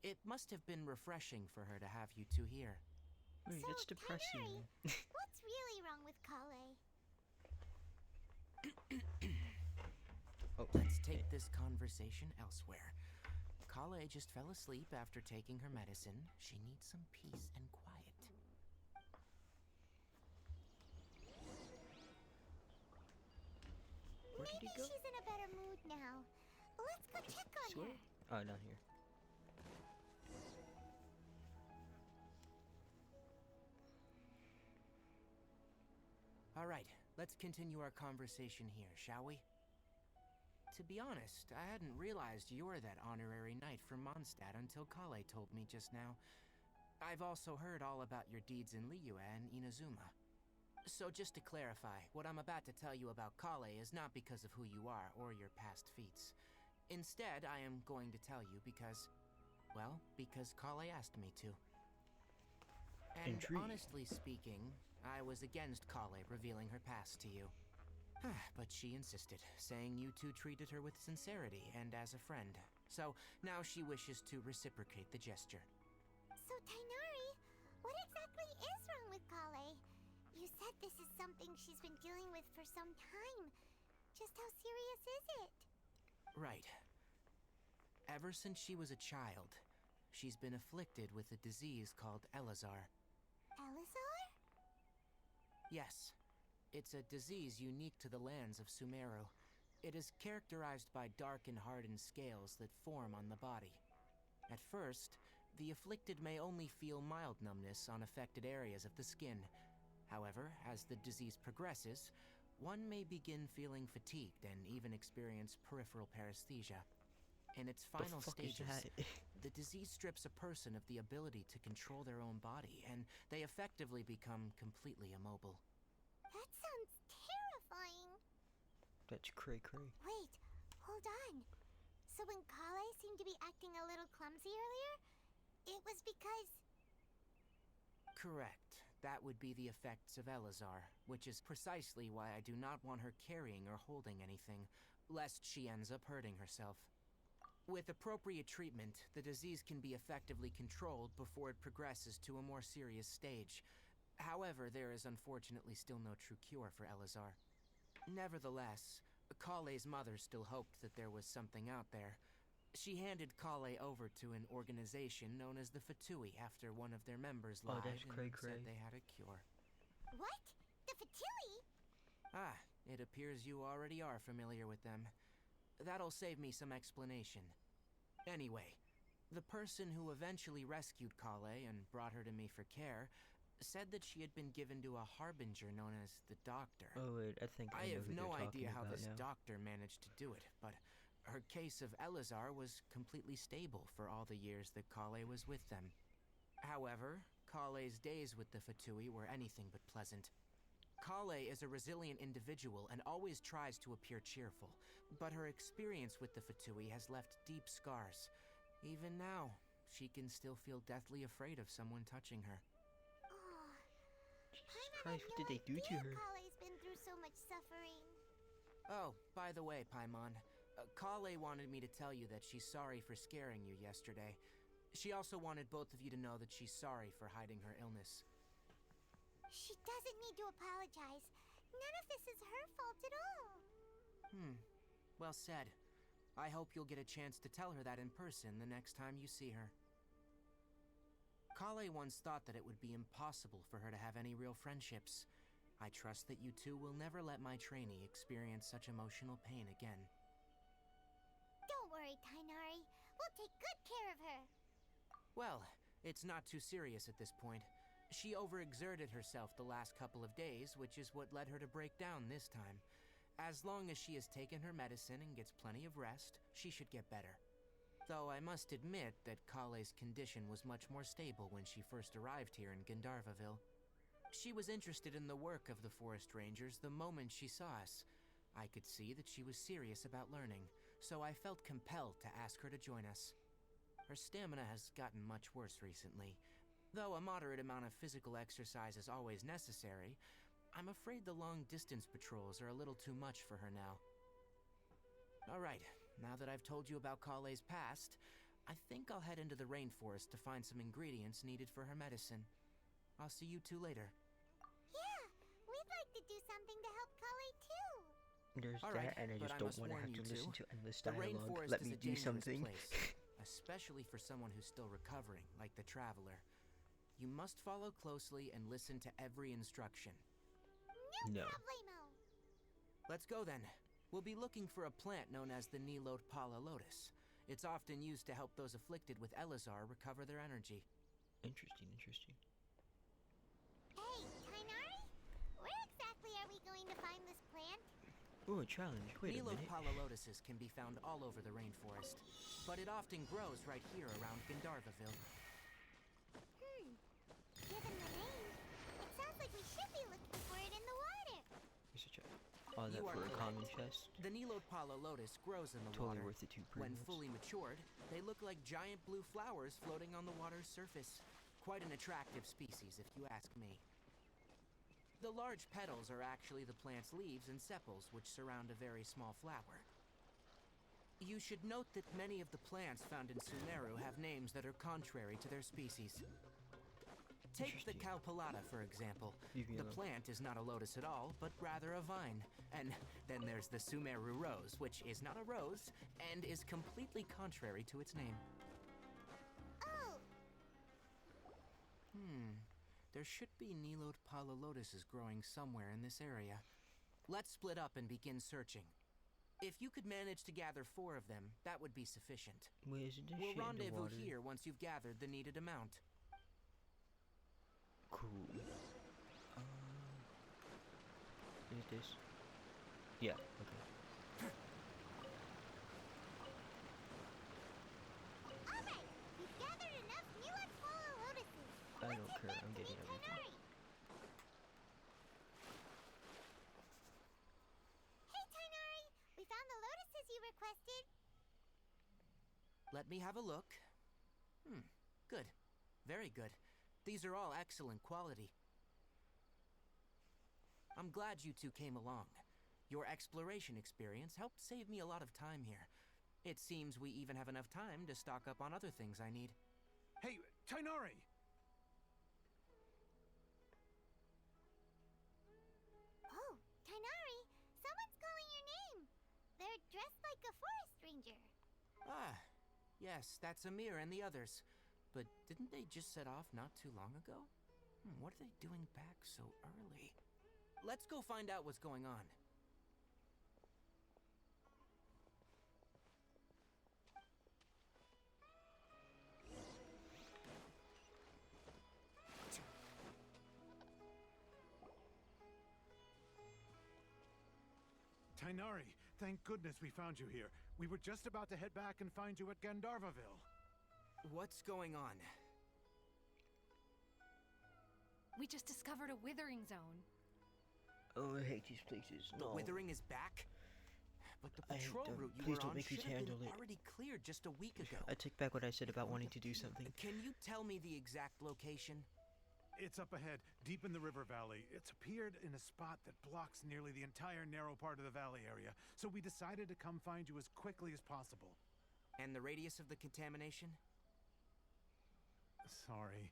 [SPEAKER 4] It must have been refreshing for her to have you two here.
[SPEAKER 1] Wait,
[SPEAKER 2] So,
[SPEAKER 1] that's depressing.
[SPEAKER 2] What's really wrong with Kale?
[SPEAKER 1] Oh,
[SPEAKER 4] Let's take this conversation elsewhere. Kale just fell asleep after taking her medicine. She needs some peace and quiet.
[SPEAKER 1] Where did
[SPEAKER 2] Maybe
[SPEAKER 1] he go?
[SPEAKER 2] she's in a better mood now. Let's go check on
[SPEAKER 1] Swear?
[SPEAKER 2] her.
[SPEAKER 1] Oh, down here.
[SPEAKER 4] All right, let's continue our conversation here, shall we? To be honest, I hadn't realized you're that honorary knight from Mondstadt until Kale told me just now. I've also heard all about your deeds in Liyue and Inazuma. So just to clarify, what I'm about to tell you about Kale is not because of who you are or your past feats. Instead, I am going to tell you because, well, because Kale asked me to. And
[SPEAKER 1] Intrigued.
[SPEAKER 4] honestly speaking, I was against Kale revealing her past to you. But she insisted, saying you two treated her with sincerity and as a friend. So now she wishes to reciprocate the gesture.
[SPEAKER 2] So, Tainari, what exactly is wrong with Kale? You said this is something she's been dealing with for some time. Just how serious is it?
[SPEAKER 4] Right. Ever since she was a child, she's been afflicted with a disease called Elazar.
[SPEAKER 2] Elazar?
[SPEAKER 4] Yes. It's a disease unique to the lands of Sumeru. It is characterized by dark and hardened scales that form on the body. At first, the afflicted may only feel mild numbness on affected areas of the skin. However, as the disease progresses, one may begin feeling fatigued and even experience peripheral paresthesia. In its final stages, the disease strips a person of the ability to control their own body, and they effectively become completely immobile.
[SPEAKER 2] That sounds terrifying.
[SPEAKER 1] That's cray-cray.
[SPEAKER 2] Wait, hold on. So when Kale seemed to be acting a little clumsy earlier, it was because...
[SPEAKER 4] Correct. That would be the effects of Elazar, which is precisely why I do not want her carrying or holding anything, lest she ends up hurting herself. With appropriate treatment, the disease can be effectively controlled before it progresses to a more serious stage. However, there is unfortunately still no true cure for Elazar. Nevertheless, Kale's mother still hoped that there was something out there. She handed Kale over to an organization known as the Fatui after one of their members lied and said they had a cure.
[SPEAKER 2] What? The Fatui?
[SPEAKER 4] Ah, it appears you already are familiar with them. That'll save me some explanation. Anyway, the person who eventually rescued Kale and brought her to me for care said that she had been given to a harbinger known as the Doctor.
[SPEAKER 1] Oh wait, I think I know
[SPEAKER 4] have
[SPEAKER 1] who
[SPEAKER 4] no
[SPEAKER 1] they're
[SPEAKER 4] idea
[SPEAKER 1] talking
[SPEAKER 4] how
[SPEAKER 1] about
[SPEAKER 4] this
[SPEAKER 1] now.
[SPEAKER 4] doctor managed to do it, but her case of Elazar was completely stable for all the years that Kale was with them. However, Kale's days with the Fatui were anything but pleasant. Kale is a resilient individual and always tries to appear cheerful, but her experience with the Fatui has left deep scars. Even now, she can still feel deathly afraid of someone touching her.
[SPEAKER 2] Oh,
[SPEAKER 1] Jesus
[SPEAKER 2] Paimon
[SPEAKER 1] Christ,
[SPEAKER 2] had
[SPEAKER 1] what
[SPEAKER 2] no
[SPEAKER 1] did they do to
[SPEAKER 2] idea
[SPEAKER 1] her?
[SPEAKER 2] Kale's been through so much suffering.
[SPEAKER 4] Oh, by the way, Paimon, Kale wanted me to tell you that she's sorry for scaring you yesterday. She also wanted both of you to know that she's sorry for hiding her illness.
[SPEAKER 2] She doesn't need to apologize. None of this is her fault at all.
[SPEAKER 4] Well said. I hope you'll get a chance to tell her that in person the next time you see her. Kale once thought that it would be impossible for her to have any real friendships. I trust that you two will never let my trainee experience such emotional pain again.
[SPEAKER 2] Don't worry, Tainari. We'll take good care of her.
[SPEAKER 4] Well, it's not too serious at this point. She overexerted herself the last couple of days, which is what led her to break down this time. As long as she has taken her medicine and gets plenty of rest, she should get better. Though I must admit that Kale's condition was much more stable when she first arrived here in Gandharvaville. She was interested in the work of the Forest Rangers the moment she saw us. I could see that she was serious about learning, so I felt compelled to ask her to join us. Her stamina has gotten much worse recently. Though a moderate amount of physical exercise is always necessary, I'm afraid the long-distance patrols are a little too much for her now. Alright, now that I've told you about Kale's past, I think I'll head into the rainforest to find some ingredients needed for her medicine. I'll see you two later.
[SPEAKER 2] Yeah, we'd like to do something to help Kale too.
[SPEAKER 1] There's
[SPEAKER 4] Alright,
[SPEAKER 1] that, and I
[SPEAKER 4] but
[SPEAKER 1] just
[SPEAKER 4] I
[SPEAKER 1] don't
[SPEAKER 4] must
[SPEAKER 1] want to
[SPEAKER 4] warn
[SPEAKER 1] have to
[SPEAKER 4] you
[SPEAKER 1] listen
[SPEAKER 4] two,
[SPEAKER 1] to endless
[SPEAKER 4] The
[SPEAKER 1] dialogue.
[SPEAKER 4] rainforest
[SPEAKER 1] Let
[SPEAKER 4] is
[SPEAKER 1] me
[SPEAKER 4] a
[SPEAKER 1] do
[SPEAKER 4] dangerous
[SPEAKER 1] something.
[SPEAKER 4] place, especially for someone who's still recovering, like the Traveler. You must follow closely and listen to every instruction.
[SPEAKER 1] No.
[SPEAKER 2] Problemo.
[SPEAKER 4] Let's go then. We'll be looking for a plant known as the Nilot Pala Lotus. It's often used to help those afflicted with Elazar recover their energy.
[SPEAKER 1] Interesting, interesting.
[SPEAKER 2] Hey, Tainari? Where exactly are we going to find this plant?
[SPEAKER 1] Oh, a challenge. Wait a
[SPEAKER 4] Nilot
[SPEAKER 1] minute.
[SPEAKER 4] Pala Lotuses can be found all over the rainforest, but it often grows right here around Gandharvaville.
[SPEAKER 2] Given the name, it sounds like we should be looking for it in the water.
[SPEAKER 1] Here's a check. All that
[SPEAKER 4] You are
[SPEAKER 1] for a common
[SPEAKER 4] correct.
[SPEAKER 1] chest.
[SPEAKER 4] The Nilotpala lotus grows in the
[SPEAKER 1] Totally
[SPEAKER 4] water.
[SPEAKER 1] worth the 2
[SPEAKER 4] When
[SPEAKER 1] premiums.
[SPEAKER 4] fully matured, they look like giant blue flowers floating on the water's surface. Quite an attractive species, if you ask me. The large petals are actually the plant's leaves and sepals, which surround a very small flower. You should note that many of the plants found in Sumeru have names that are contrary to their species. Take the
[SPEAKER 1] Interesting.
[SPEAKER 4] Calpulata, for example.
[SPEAKER 1] Leave me
[SPEAKER 4] The
[SPEAKER 1] alone.
[SPEAKER 4] plant is not a lotus at all, but rather a vine. And then there's the Sumeru rose, which is not a rose, and is completely contrary to its name.
[SPEAKER 2] Oh,
[SPEAKER 4] There should be Nilotpala lotuses growing somewhere in this area. Let's split up and begin searching. If you could manage to gather 4 of them, that would be sufficient.
[SPEAKER 1] Wait, isn't this
[SPEAKER 4] We'll
[SPEAKER 1] shit in the
[SPEAKER 4] rendezvous
[SPEAKER 1] water?
[SPEAKER 4] here once you've gathered the needed amount.
[SPEAKER 1] Cool. Is this? Yeah, okay.
[SPEAKER 2] alright! We've gathered enough Nilotpala lotuses.
[SPEAKER 1] I
[SPEAKER 2] Let's
[SPEAKER 1] don't
[SPEAKER 2] head
[SPEAKER 1] care,
[SPEAKER 2] back
[SPEAKER 1] I'm
[SPEAKER 2] to
[SPEAKER 1] getting
[SPEAKER 2] meet
[SPEAKER 1] everything.
[SPEAKER 2] Tighnari. Hey, Tighnari! We found the lotuses you requested.
[SPEAKER 4] Let me have a look. Good. Very good. These are all excellent quality. I'm glad you two came along. Your exploration experience helped save me a lot of time here. It seems we even have enough time to stock up on other things I need.
[SPEAKER 6] Hey, Tighnari!
[SPEAKER 2] Oh, Tighnari! Someone's calling your name. They're dressed like a forest ranger.
[SPEAKER 4] Ah, yes, that's Amir and the others. But didn't they just set off not too long ago? What are they doing back so early? Let's go find out what's going on.
[SPEAKER 6] Tighnari, thank goodness we found you here. We were just about to head back and find you at Gandharvaville.
[SPEAKER 4] What's going on?
[SPEAKER 5] We just discovered a withering zone.
[SPEAKER 1] Oh, I hate these places.
[SPEAKER 4] The
[SPEAKER 1] No.
[SPEAKER 4] withering is back? But the
[SPEAKER 1] I hate
[SPEAKER 4] patrol
[SPEAKER 1] them.
[SPEAKER 4] route you
[SPEAKER 1] Please
[SPEAKER 4] were
[SPEAKER 1] don't
[SPEAKER 4] on
[SPEAKER 1] make me
[SPEAKER 4] should have been
[SPEAKER 1] handle it.
[SPEAKER 4] already cleared just a week ago.
[SPEAKER 1] I take back what I said about wanting to do something.
[SPEAKER 4] Can you tell me the exact location?
[SPEAKER 6] It's up ahead, deep in the river valley. It's appeared in a spot that blocks nearly the entire narrow part of the valley area, so we decided to come find you as quickly as possible.
[SPEAKER 4] And the radius of the contamination?
[SPEAKER 6] Sorry,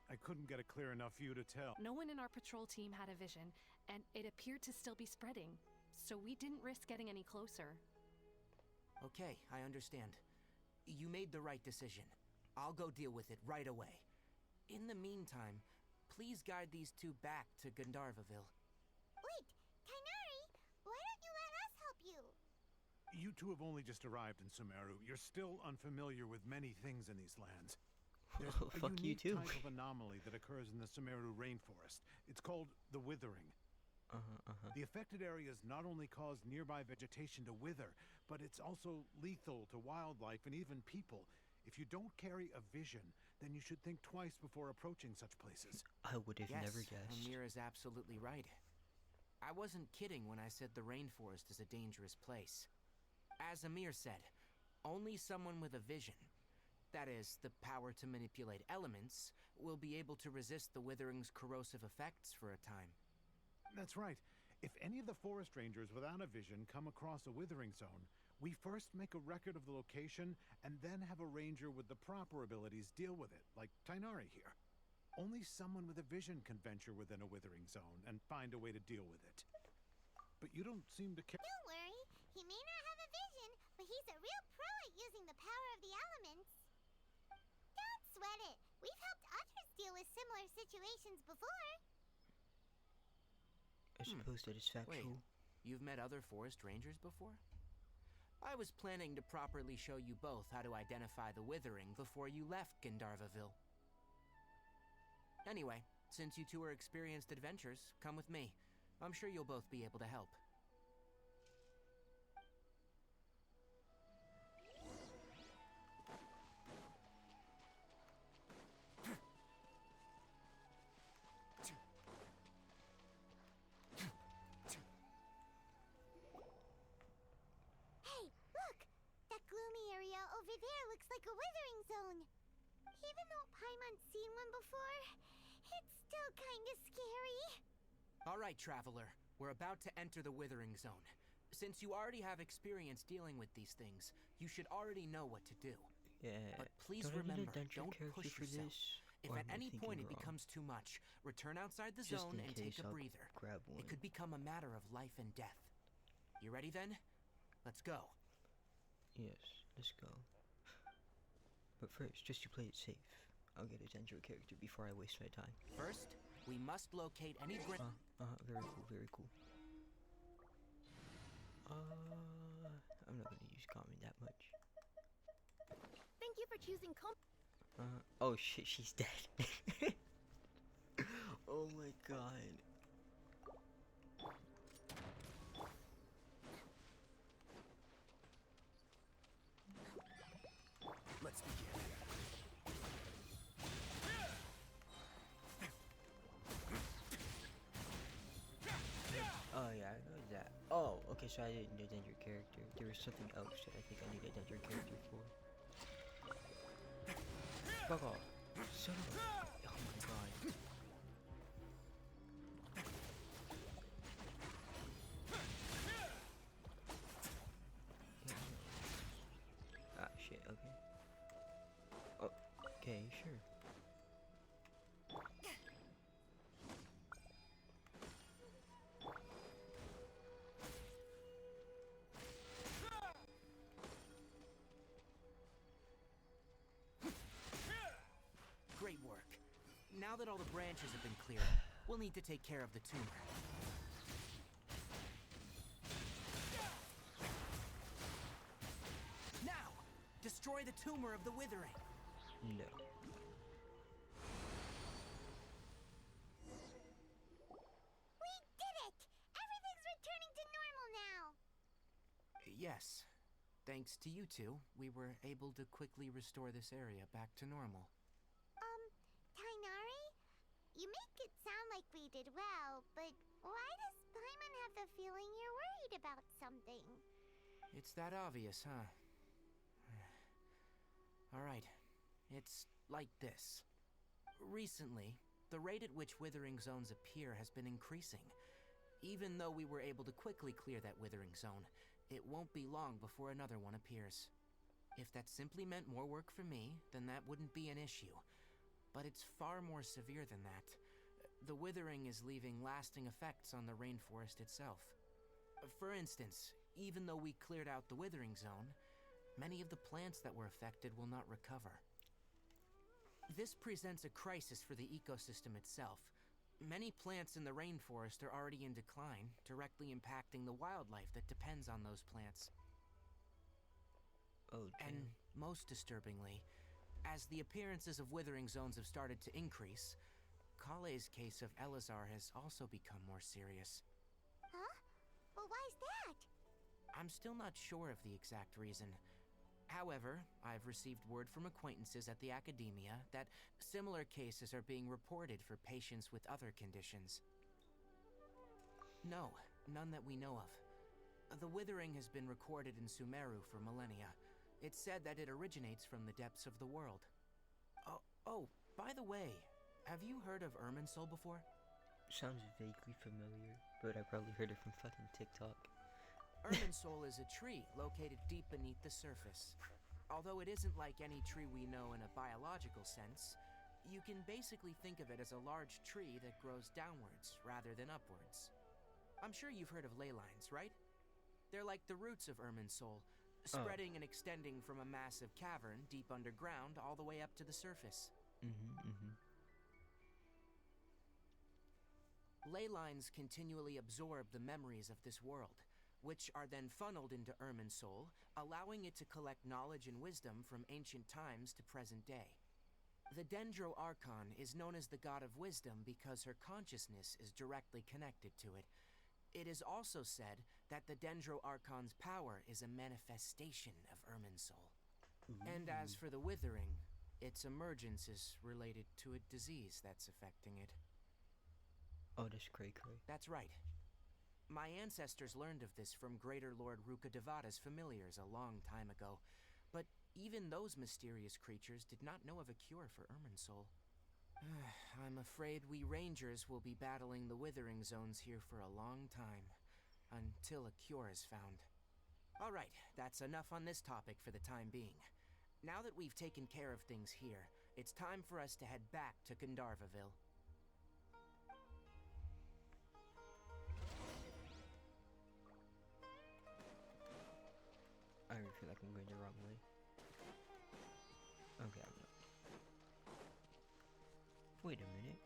[SPEAKER 6] I couldn't get a clear enough view to tell.
[SPEAKER 5] No one in our patrol team had a vision, and it appeared to still be spreading. So we didn't risk getting any closer.
[SPEAKER 4] Okay, I understand. You made the right decision. I'll go deal with it right away. In the meantime, please guide these two back to Gandharvaville.
[SPEAKER 2] Wait, Tighnari! Why don't you let us help you?
[SPEAKER 6] You two have only just arrived in Sumeru. You're still unfamiliar with many things in these lands. There's
[SPEAKER 1] Oh,
[SPEAKER 6] a
[SPEAKER 1] fuck you
[SPEAKER 6] unique
[SPEAKER 1] too.
[SPEAKER 6] type of anomaly that occurs in the Sumeru rainforest. It's called the withering. The affected areas not only cause nearby vegetation to wither, but it's also lethal to wildlife and even people. If you don't carry a vision, then you should think twice before approaching such places.
[SPEAKER 1] I would have
[SPEAKER 4] Yes,
[SPEAKER 1] never guessed.
[SPEAKER 4] Amir is absolutely right. I wasn't kidding when I said the rainforest is a dangerous place. As Amir said, only someone with a vision, that is, the power to manipulate elements, will be able to resist the withering's corrosive effects for a time.
[SPEAKER 6] That's right. If any of the forest rangers without a vision come across a withering zone, we first make a record of the location and then have a ranger with the proper abilities deal with it, like Tighnari here. Only someone with a vision can venture within a withering zone and find a way to deal with it. But you don't seem to care.
[SPEAKER 2] Don't worry, he may not have a vision, but he's a real pro at using the power of the elements. Don't sweat it. We've helped others deal with similar situations before.
[SPEAKER 1] I suppose that is factual.
[SPEAKER 4] You've met other forest rangers before? I was planning to properly show you both how to identify the withering before you left Gandharvaville. Anyway, since you two are experienced adventurers, come with me. I'm sure you'll both be able to help.
[SPEAKER 2] over there looks like a withering zone. Even though Paimon's seen one before, it's still kinda scary.
[SPEAKER 4] Alright, Traveler. We're about to enter the Withering Zone. Since you already have experience dealing with these things, you should already know what to do.
[SPEAKER 1] Yeah.
[SPEAKER 4] But please
[SPEAKER 1] don't I need a
[SPEAKER 4] remember,
[SPEAKER 1] dungeon
[SPEAKER 4] don't
[SPEAKER 1] character
[SPEAKER 4] push
[SPEAKER 1] for
[SPEAKER 4] yourself.
[SPEAKER 1] this?
[SPEAKER 4] If
[SPEAKER 1] Or
[SPEAKER 4] at
[SPEAKER 1] am I
[SPEAKER 4] any
[SPEAKER 1] thinking
[SPEAKER 4] point it
[SPEAKER 1] wrong?
[SPEAKER 4] becomes too much, return outside the
[SPEAKER 1] Just
[SPEAKER 4] zone
[SPEAKER 1] in
[SPEAKER 4] and take
[SPEAKER 1] case,
[SPEAKER 4] a
[SPEAKER 1] I'll
[SPEAKER 4] breather.
[SPEAKER 1] grab one.
[SPEAKER 4] It could become a matter of life and death. You ready then? Let's go.
[SPEAKER 1] Yes, let's go. But first, just to play it safe, I'll get a Dendro character before I waste my time.
[SPEAKER 4] First, we must locate any
[SPEAKER 1] Very cool, very cool. I'm not gonna use common that much.
[SPEAKER 3] Thank you for choosing
[SPEAKER 1] Oh shit, she's dead. Oh my god.
[SPEAKER 4] Let's begin.
[SPEAKER 1] Oh yeah, I know that. Oh, okay, so I didn't need your character. There was something else that I think I needed your character for. Fuck off. Son of a... Oh my god. Ah, shit, okay. Oh, okay, sure.
[SPEAKER 4] Great work. Now that all the branches have been cleared, we'll need to take care of the tumor. Now, destroy the tumor of the withering.
[SPEAKER 1] No.
[SPEAKER 2] We did it! Everything's returning to normal now!
[SPEAKER 4] Yes. Thanks to you two, we were able to quickly restore this area back to normal.
[SPEAKER 2] Tainari? You make it sound like we did well, but why does Paimon have the feeling you're worried about something?
[SPEAKER 4] It's that obvious, huh? Alright. It's like this. Recently, the rate at which withering zones appear has been increasing. Even though we were able to quickly clear that withering zone, it won't be long before another one appears. If that simply meant more work for me, then that wouldn't be an issue. But it's far more severe than that. The withering is leaving lasting effects on the rainforest itself. For instance, even though we cleared out the withering zone, many of the plants that were affected will not recover. This presents a crisis for the ecosystem itself. Many plants in the rainforest are already in decline, directly impacting the wildlife that depends on those plants.
[SPEAKER 1] Oh, damn.
[SPEAKER 4] And most disturbingly, as the appearances of withering zones have started to increase, Kale's case of Elazar has also become more serious.
[SPEAKER 2] Huh? Well, why's that?
[SPEAKER 4] I'm still not sure of the exact reason. However, I've received word from acquaintances at the academia that similar cases are being reported for patients with other conditions. No, none that we know of. The withering has been recorded in Sumeru for millennia. It's said that it originates from the depths of the world. Oh, by the way, have you heard of Irminsul before?
[SPEAKER 1] Sounds vaguely familiar, but I probably heard it from fucking TikTok.
[SPEAKER 4] Irminsul is a tree located deep beneath the surface. Although it isn't like any tree we know in a biological sense, you can basically think of it as a large tree that grows downwards rather than upwards. I'm sure you've heard of ley lines, right? They're like the roots of Irminsul, spreading and extending from a massive cavern deep underground all the way up to the surface. Ley lines continually absorb the memories of this world, which are then funneled into Irminsul, allowing it to collect knowledge and wisdom from ancient times to present day. The Dendro Archon is known as the god of wisdom because her consciousness is directly connected to it. It is also said that the Dendro Archon's power is a manifestation of Irminsul. And as for the withering, its emergence is related to a disease that's affecting it.
[SPEAKER 1] Oh, that's cray.
[SPEAKER 4] That's right. My ancestors learned of this from Greater Lord Rukadevada's familiars a long time ago, But even those mysterious creatures did not know of a cure for Irminsul. I'm afraid we Rangers will be battling the Withering Zones here for a long time, until a cure is found. Alright, that's enough on this topic for the time being. Now that we've taken care of things here, it's time for us to head back to Gandharvaville.
[SPEAKER 1] I really feel like I'm going the wrong way. Okay, I'm not. Wait a minute.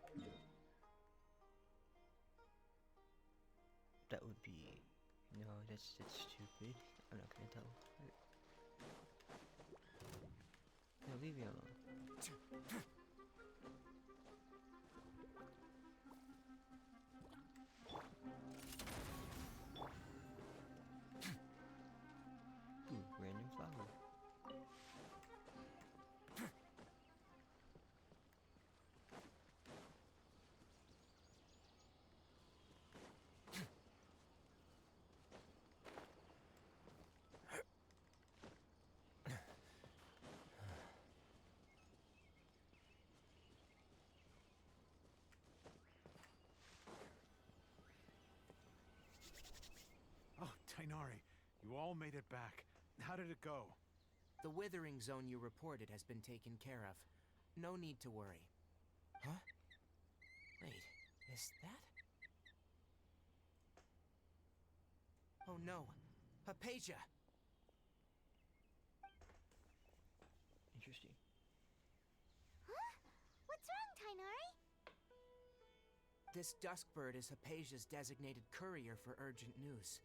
[SPEAKER 1] That would be... No, that's stupid. I'm not gonna tell. No, leave me alone. Ooh, random flower.
[SPEAKER 6] Oh, Tainari, you all made it back. How did it go?
[SPEAKER 4] The Withering Zone you reported has been taken care of. No need to worry. Huh? Wait, is that... Oh no, Hypatia!
[SPEAKER 1] Interesting.
[SPEAKER 2] Huh? What's wrong, Tainari?
[SPEAKER 4] This Duskbird is Hypatia's designated courier for urgent news.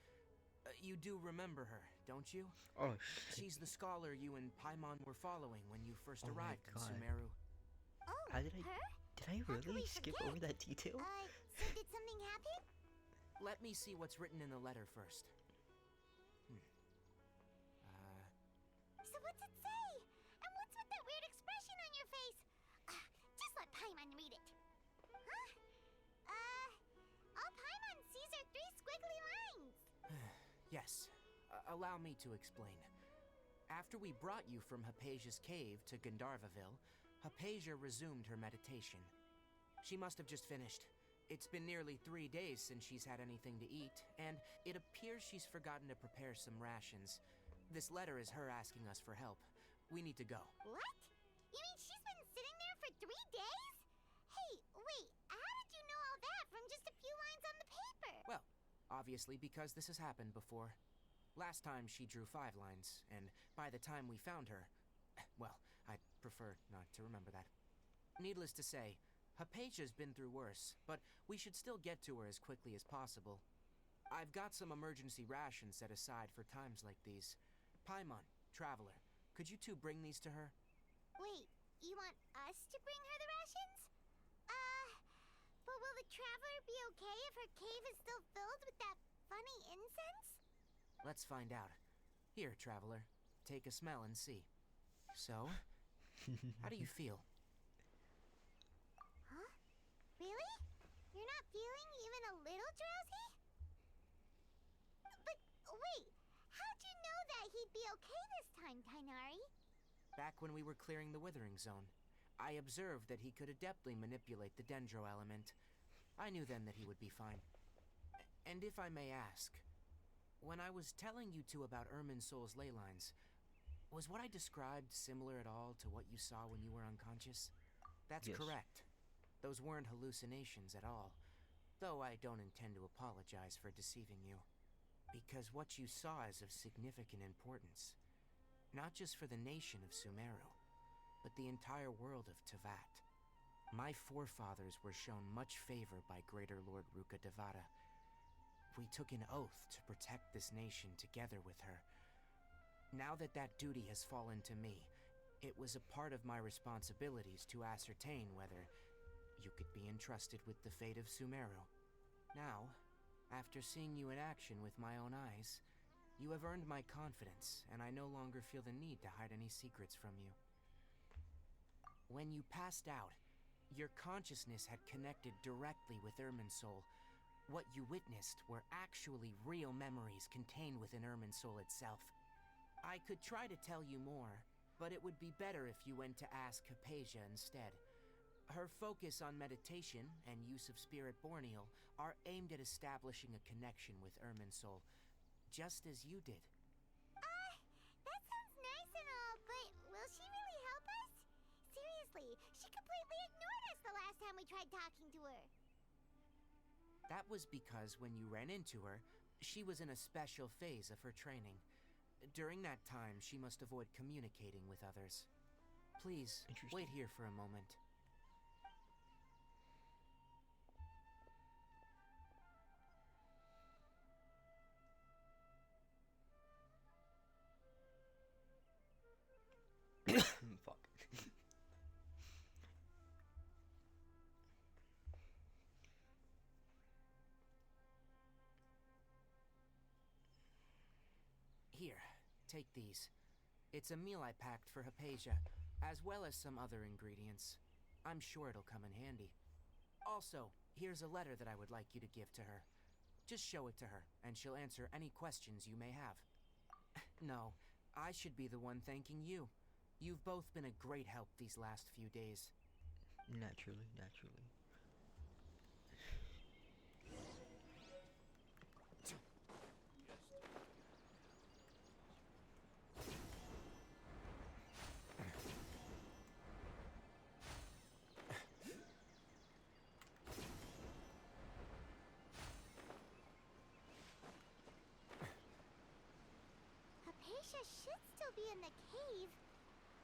[SPEAKER 4] You do remember her, don't you?
[SPEAKER 1] Oh,
[SPEAKER 4] She's the scholar you and Paimon were following when you first
[SPEAKER 1] Oh my
[SPEAKER 4] arrived in
[SPEAKER 1] God.
[SPEAKER 4] Sumeru.
[SPEAKER 2] Oh,
[SPEAKER 1] How did I...
[SPEAKER 2] her?
[SPEAKER 1] Did I
[SPEAKER 2] How could
[SPEAKER 1] really
[SPEAKER 2] we
[SPEAKER 1] skip
[SPEAKER 2] forget?
[SPEAKER 1] over that detail?
[SPEAKER 2] So did something happen?
[SPEAKER 4] Let me see what's written in the letter first.
[SPEAKER 2] So what's it say? And what's with that weird expression on your face? Just let Paimon read it. Huh? All Paimon sees are 3 squiggly lines.
[SPEAKER 4] Yes, allow me to explain. After we brought you from Hypatia's cave to Gandharvaville, Hypatia resumed her meditation. She must have just finished. It's been nearly 3 days since she's had anything to eat, and it appears she's forgotten to prepare some rations. This letter is her asking us for help. We need to go.
[SPEAKER 2] What? You mean she's been sitting there for 3 days? Hey, wait, how did you know all that from just a few lines on the paper?
[SPEAKER 4] Well, obviously because this has happened before. Last time she drew 5 lines, and by the time we found her... Well, I'd prefer not to remember that. Needless to say, Hypatia's been through worse, but we should still get to her as quickly as possible. I've got some emergency rations set aside for times like these. Paimon, Traveler, could you two bring these to her?
[SPEAKER 2] Wait, you want us to bring her the rations? But will the Traveler be okay if her cave is still filled with that funny incense?
[SPEAKER 4] Let's find out. Here, Traveler, take a smell and see. So, how do you feel?
[SPEAKER 2] Huh? Really? You're not feeling even a little drowsy? But wait, how'd you know that he'd be okay this time, Tainari?
[SPEAKER 4] Back when we were clearing the Withering Zone, I observed that he could adeptly manipulate the Dendro element. I knew then that he would be fine. And if I may ask, when I was telling you two about Irminsul's ley lines, was what I described similar at all to what you saw when you were unconscious? That's
[SPEAKER 1] Yes.
[SPEAKER 4] correct. Those weren't hallucinations at all, though I don't intend to apologize for deceiving you. Because what you saw is of significant importance. Not just for the nation of Sumeru, but the entire world of Tevat. My forefathers were shown much favor by Greater Lord Ruka Devata. We took an oath to protect this nation together with her. Now that that duty has fallen to me, it was a part of my responsibilities to ascertain whether you could be entrusted with the fate of Sumeru. Now, after seeing you in action with my own eyes, you have earned my confidence, and I no longer feel the need to hide any secrets from you. When you passed out, your consciousness had connected directly with Irminsul. What you witnessed were actually real memories contained within Irminsul itself. I could try to tell you more, but it would be better if you went to ask Hypatia instead. Her focus on meditation and use of Spirit Borneal are aimed at establishing a connection with Irminsul, just as you did.
[SPEAKER 2] That sounds nice and all, but will she really help us? Seriously, she completely ignored us the last time we tried talking to her.
[SPEAKER 4] That was because when you ran into her, she was in a special phase of her training. During that time, she must avoid communicating with others. Please, wait here for a moment.
[SPEAKER 1] Fuck.
[SPEAKER 4] Here, take these. It's a meal I packed for Hypatia, as well as some other ingredients. I'm sure it'll come in handy. Also, here's a letter that I would like you to give to her. Just show it to her, and she'll answer any questions you may have. No, I should be the one thanking you. You've both been a great help these last few days.
[SPEAKER 1] Naturally, naturally.
[SPEAKER 2] Hypatia should still be in the cave.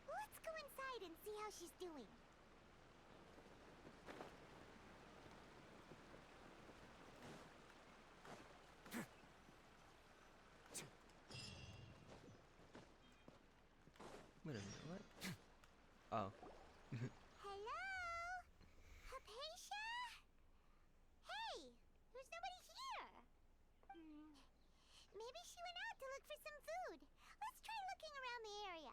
[SPEAKER 2] Let's go inside and see how she's doing.
[SPEAKER 1] Wait a minute, what? Oh.
[SPEAKER 2] Hello? Hypatia? Hey, there's nobody here. Maybe she went out to look for some food. Let's try looking around the area.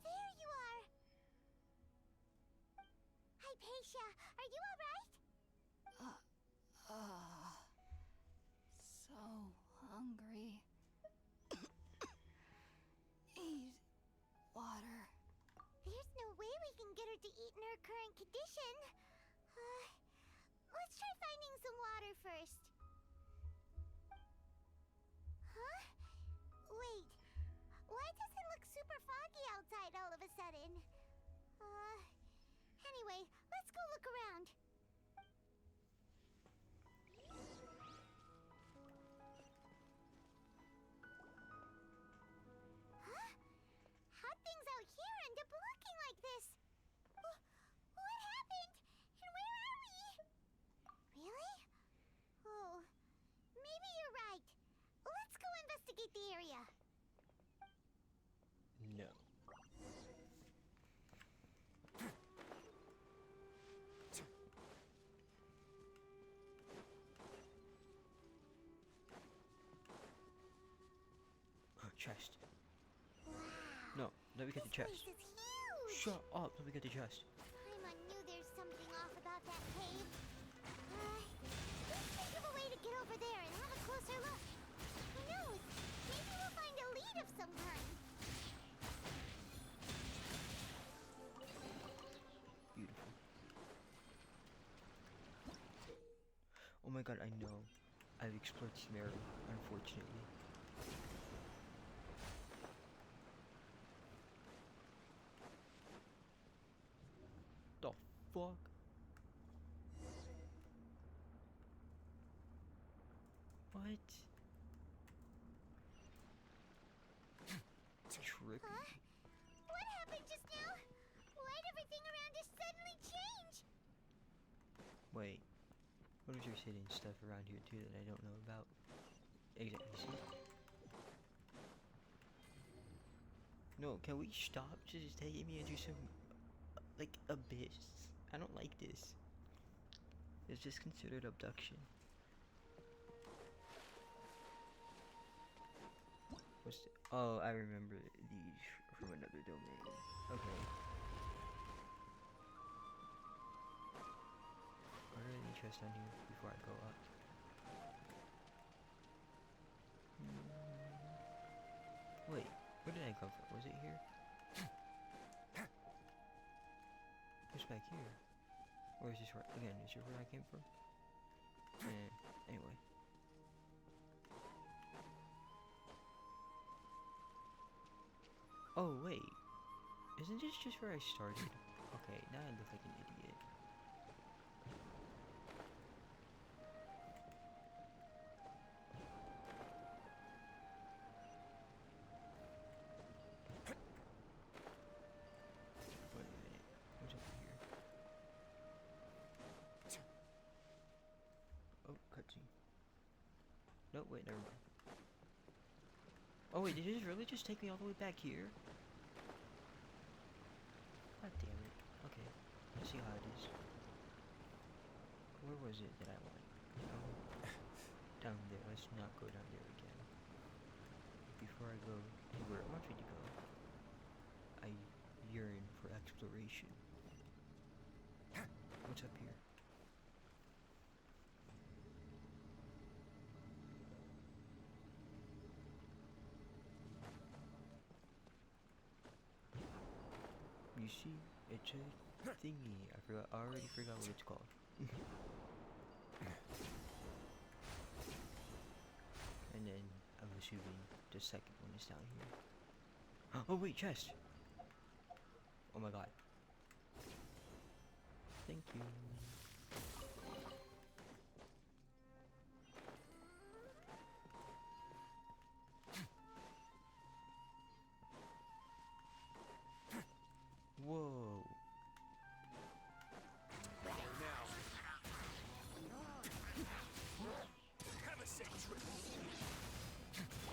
[SPEAKER 2] There you are. Hypatia, are you all right?
[SPEAKER 5] So hungry. Eat water.
[SPEAKER 2] There's no way we can get her to eat in her current condition. Let's try finding some water first. Huh? Wait. Why does it look super foggy outside all of a sudden? Anyway, let's go look around. Huh? How'd things out here end up looking like this? What happened? And where are we? Really? Oh, maybe you're right. Let's go investigate the area.
[SPEAKER 1] No. Chest.
[SPEAKER 2] Wow.
[SPEAKER 1] No, let me get the
[SPEAKER 2] This
[SPEAKER 1] chest.
[SPEAKER 2] place is huge.
[SPEAKER 1] Shut up, let me get the chest.
[SPEAKER 2] Paimon knew there's something off about that cave. Let's think of a way to get over there and have a closer look. Who knows? Maybe we'll find a lead of some kind.
[SPEAKER 1] Beautiful. Oh my god, I know. I've explored this area, unfortunately. The fuck? What? Trippy.
[SPEAKER 2] Huh? What happened just now? Why'd everything around us suddenly change?
[SPEAKER 1] Wait. What is there hidden stuff around here too that I don't know about? Exactly. See? No, can we stop just taking me into some, like, abyss? I don't like this. It's just considered abduction. What's the, oh, I remember these from another domain. Okay. Are there any chests down here before I go up? Wait, where did I come from? Was it here? What's back here? Or is this where, again, is this where I came from? Anyway. Oh, wait. Isn't this just where I started? Okay, now I look like an idiot. Wait a minute. What's over here? Oh, cutscene. No, wait, never mind. Oh wait, did this really just take me all the way back here? God damn it. Okay, let's see how it is. Where was it that I went? Down there. Let's not go down there again. Before I go to where it wants me to go, I yearn for exploration. What's up here? You see, it's a thingy. I already forgot what it's called. And then I'm assuming the second one is down here. Oh wait, chest! Oh my god. Thank you. Whoa.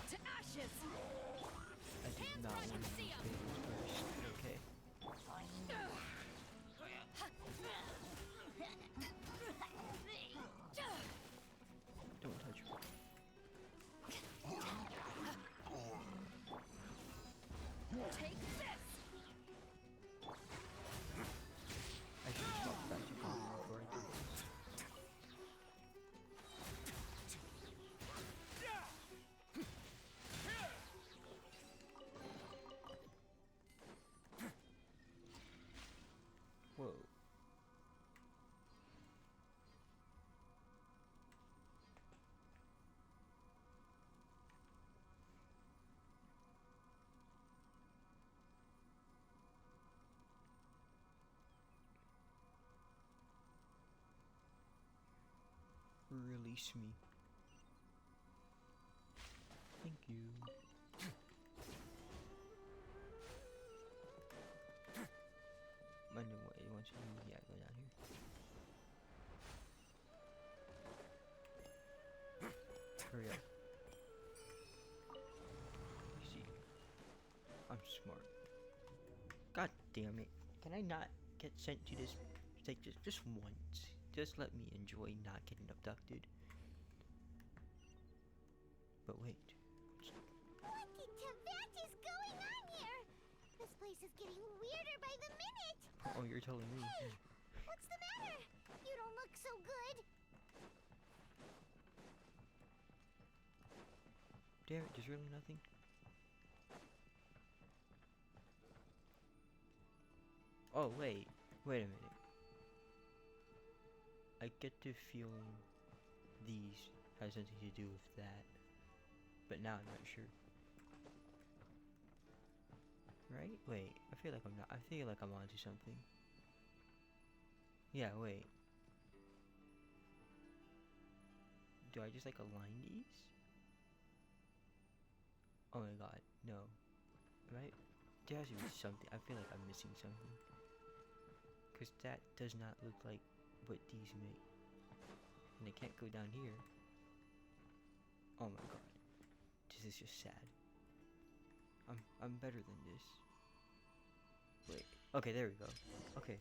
[SPEAKER 5] To ashes!
[SPEAKER 1] I did not want to use fables first, but okay. Don't touch me.
[SPEAKER 5] Take this!
[SPEAKER 1] I should have stopped back to cover before I did this. Whoa. Release me. Thank you. I know what it wants you to do. Yeah, go down here. Hurry up. Easy. I'm smart. God damn it. Can I not get sent to this? Like, just once. Just let me enjoy not getting abducted. But wait.
[SPEAKER 2] What in Tibet is going on here? This place is getting weirder by the minute.
[SPEAKER 1] Oh, you're telling me.
[SPEAKER 2] Hey, what's the matter? You don't look so good.
[SPEAKER 1] Damn it, there's really nothing. Oh, wait. Wait a minute. I get the feeling these has something to do with that. But now I'm not sure. Right? Wait, I feel like I'm not. I feel like I'm onto something. Yeah, wait. Do I just like align these? Oh my god, no. Right? There has to be something. I feel like I'm missing something. Because that does not look like what these make. And I can't go down here. Oh my god. This is just sad. I'm better than this. Wait. Okay, there we go. Okay.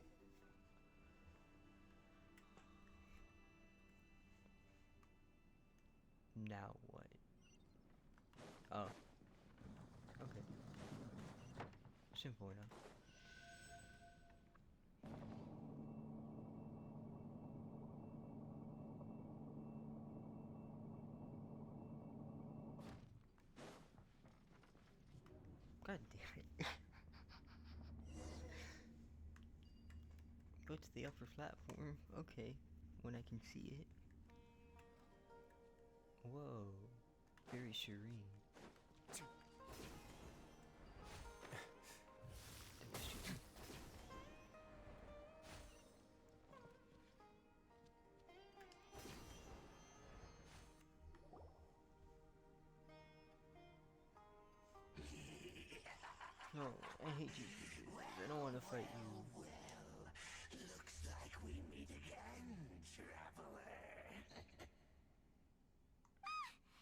[SPEAKER 1] Now what? Oh. Okay. Simple enough. God damn it. Go to the upper platform. Okay. When I can see it. Whoa. Very serene. That was stupid. No, I hate you. I don't want to fight you.
[SPEAKER 7] Looks like we meet again, traveler.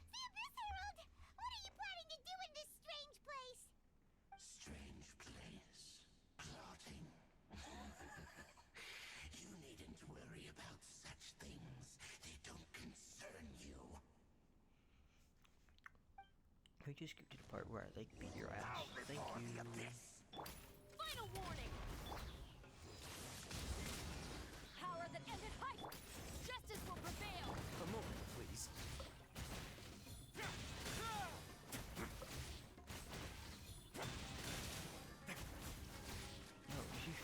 [SPEAKER 2] The Abyss Herald! What are you planning to do in this strange place?
[SPEAKER 7] Strange place. Plotting. You needn't worry about such things. They don't concern you.
[SPEAKER 1] We just get to the part where I like beat your ass. Thank you.
[SPEAKER 5] Final warning! Power that ended hype! Justice will prevail!
[SPEAKER 4] A moment, please.
[SPEAKER 1] No, you.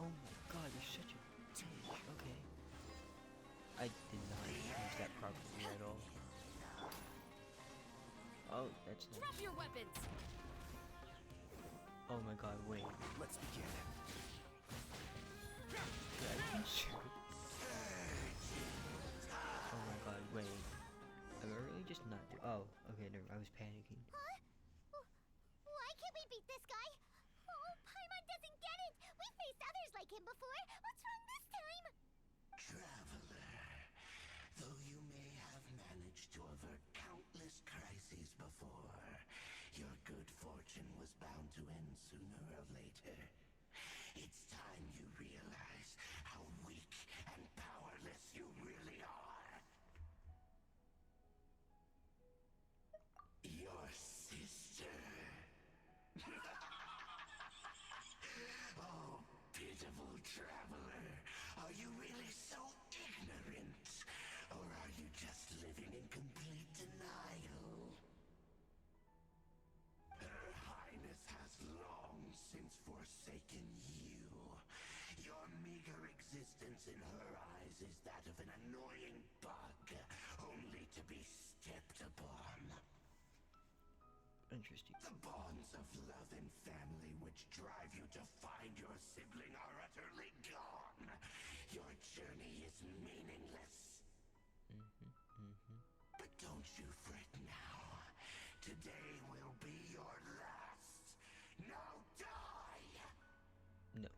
[SPEAKER 1] Oh my god, you're such a bitch. Okay. I did not use that properly at all. Oh, that's nice.
[SPEAKER 5] Drop your weapons!
[SPEAKER 1] Oh my god, wait.
[SPEAKER 4] Let's begin.
[SPEAKER 1] Did I even shoot? Oh my god, wait. Am I really just not do- Oh, okay, never mind. I was panicking.
[SPEAKER 2] Huh? Why can't we beat this guy? Oh, Paimon doesn't get it! We've faced others like him before! What's wrong this time?
[SPEAKER 7] Traveler, though you may have managed to avert countless crises before, your good fortune was bound to end sooner or later. It's time you realize how weak and powerless you really are. Your sister. Oh, pitiful traveler. Are you really so ignorant? Or are you just living in complete denial? Her Highness has long since forsaken you. Your meager existence in her eyes is that of an annoying bug, only to be stepped upon.
[SPEAKER 1] Interesting.
[SPEAKER 7] The bonds of love and family which drive you to find your sibling are utterly gone. Your journey is meaningless. But don't you fret now. Today will be your last. Now die!
[SPEAKER 1] No.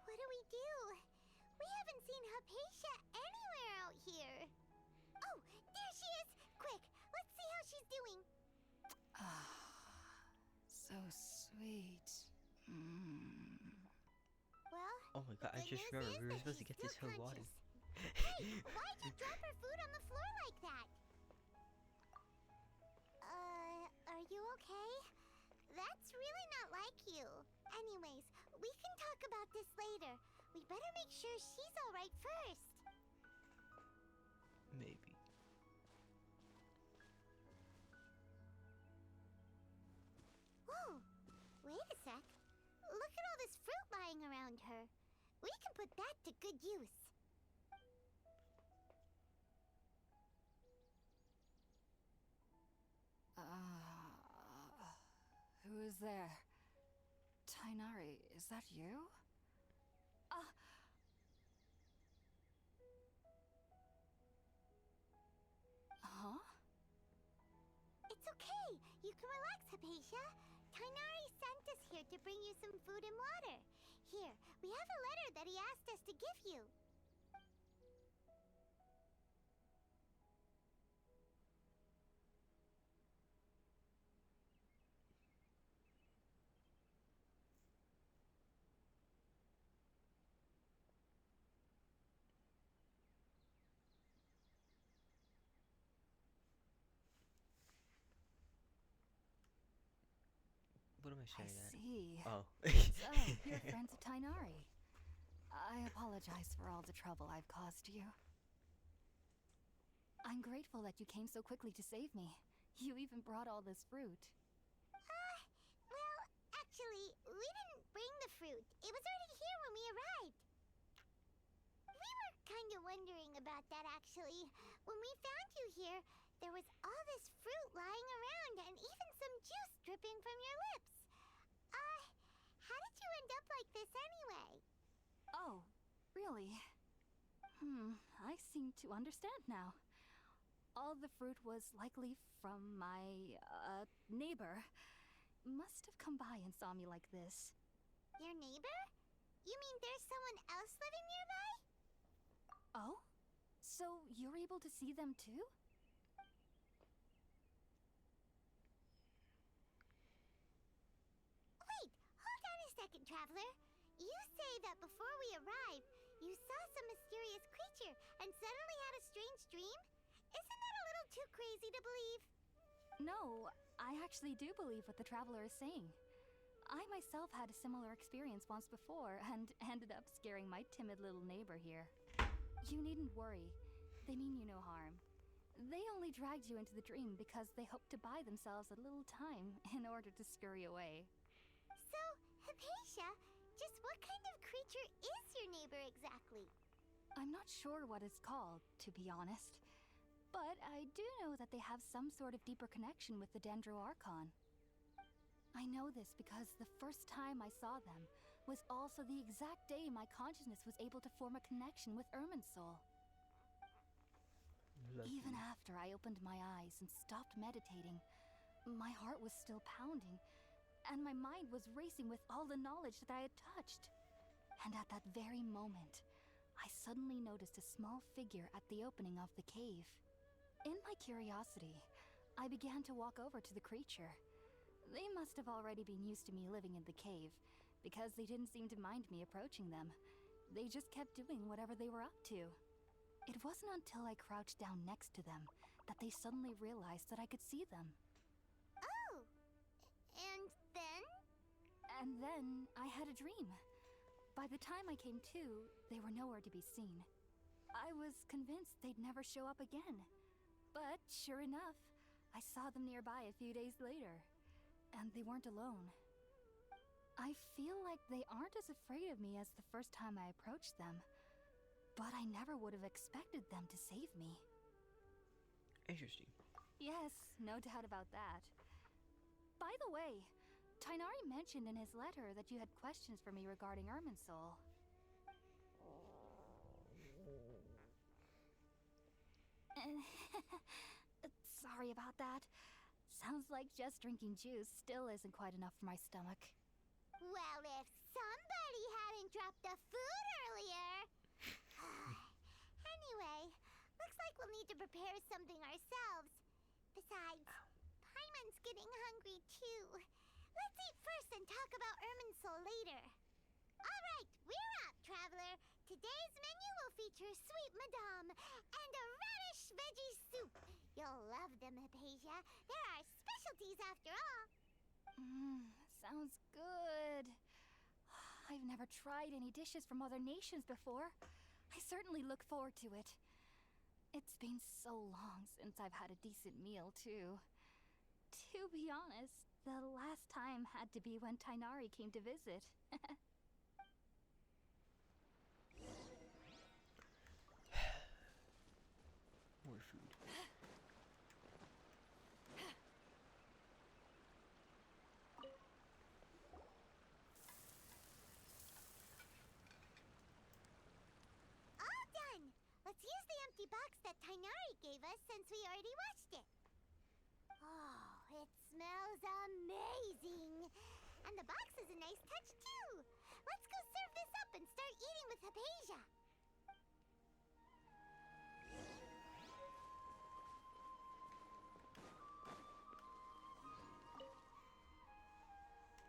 [SPEAKER 2] What do we do? We haven't seen Hypatia anywhere out here. Oh, there she is! Quick, let's see how she's doing.
[SPEAKER 8] So sweet.
[SPEAKER 2] Well,
[SPEAKER 1] Oh my god, I
[SPEAKER 2] good
[SPEAKER 1] just
[SPEAKER 2] news
[SPEAKER 1] remembered
[SPEAKER 2] is
[SPEAKER 1] we were
[SPEAKER 2] that
[SPEAKER 1] supposed to
[SPEAKER 2] she's
[SPEAKER 1] get this
[SPEAKER 2] still
[SPEAKER 1] hill water.
[SPEAKER 2] conscious. Hey, why'd you drop her food on the floor like that? Are you okay? That's really not like you. Anyways, we can talk about this later. We better make sure she's alright first.
[SPEAKER 1] Maybe.
[SPEAKER 2] Whoa, fruit lying around her. We can put that to good use.
[SPEAKER 8] Who is there? Tainari, is that you? Huh?
[SPEAKER 2] It's okay. You can relax, Hypatia. Tainari sent us here to bring you some food and water. Here, we have a letter that he asked us to give you.
[SPEAKER 1] What am I
[SPEAKER 8] I
[SPEAKER 1] saying at?
[SPEAKER 8] see.
[SPEAKER 1] Oh.
[SPEAKER 8] So, you're friends of Tainari. I apologize for all the trouble I've caused you. I'm grateful that you came so quickly to save me. You even brought all this fruit.
[SPEAKER 2] Well, actually, we didn't bring the fruit. It was already here when we arrived. We were kind of wondering about that, actually. When we found you here, there was all this fruit lying around and even some juice dripping from your lips. How did you end up like this anyway?
[SPEAKER 8] Oh, really? I seem to understand now. All the fruit was likely from my, neighbor. Must have come by and saw me like this.
[SPEAKER 2] Your neighbor? You mean there's someone else living nearby?
[SPEAKER 8] Oh? So you're able to see them too?
[SPEAKER 2] Wait, hold on a second, Traveler. You say that before we arrived, you saw some mysterious creature and suddenly had a strange dream? Isn't that a little too crazy to believe?
[SPEAKER 8] No, I actually do believe what the traveler is saying. I myself had a similar experience once before and ended up scaring my timid little neighbor here. You needn't worry. They mean you no harm. They only dragged you into the dream because they hoped to buy themselves a little time in order to scurry away.
[SPEAKER 2] So, Hypatia, just what kind of creature is your neighbor exactly?
[SPEAKER 8] I'm not sure what it's called, to be honest. But I do know that they have some sort of deeper connection with the Dendro Archon. I know this because the first time I saw them was also the exact day my consciousness was able to form a connection with Irminsul.
[SPEAKER 1] Lucky.
[SPEAKER 8] Even after I opened my eyes and stopped meditating, my heart was still pounding, and my mind was racing with all the knowledge that I had touched. And at that very moment, I suddenly noticed a small figure at the opening of the cave. In my curiosity, I began to walk over to the creature. They must have already been used to me living in the cave, because they didn't seem to mind me approaching them. They just kept doing whatever they were up to. It wasn't until I crouched down next to them that they suddenly realized that I could see them.
[SPEAKER 2] Oh! And then?
[SPEAKER 8] And then I had a dream. By the time I came to, they were nowhere to be seen. I was convinced they'd never show up again. But sure enough, I saw them nearby a few days later. And they weren't alone. I feel like they aren't as afraid of me as the first time I approached them. But I never would have expected them to save me.
[SPEAKER 1] Interesting.
[SPEAKER 8] Yes, no doubt about that. By the way, Tainari mentioned in his letter that you had questions for me regarding Irminsul. Sorry about that. Sounds like just drinking juice still isn't quite enough for my stomach.
[SPEAKER 2] Well, if somebody hadn't dropped the food earlier. Anyway, looks like we'll need to prepare something ourselves. Besides, Paimon's getting hungry too. Let's eat first and talk about Irminsul later. Alright, we're up, Traveler. Today's menu will feature sweet madame and a radish veggie soup. You'll love them, Hypatia. They're our specialties after all.
[SPEAKER 8] Sounds good. I've never tried any dishes from other nations before. I certainly look forward to it. It's been so long since I've had a decent meal, too. To be honest, the last time had to be when Tainari came to visit.
[SPEAKER 1] More food.
[SPEAKER 2] All done! Let's use the empty box that Tainari gave us since we already washed it. Oh, it smells amazing! And the box is a nice touch too! Let's go serve this up and start eating with Hypatia!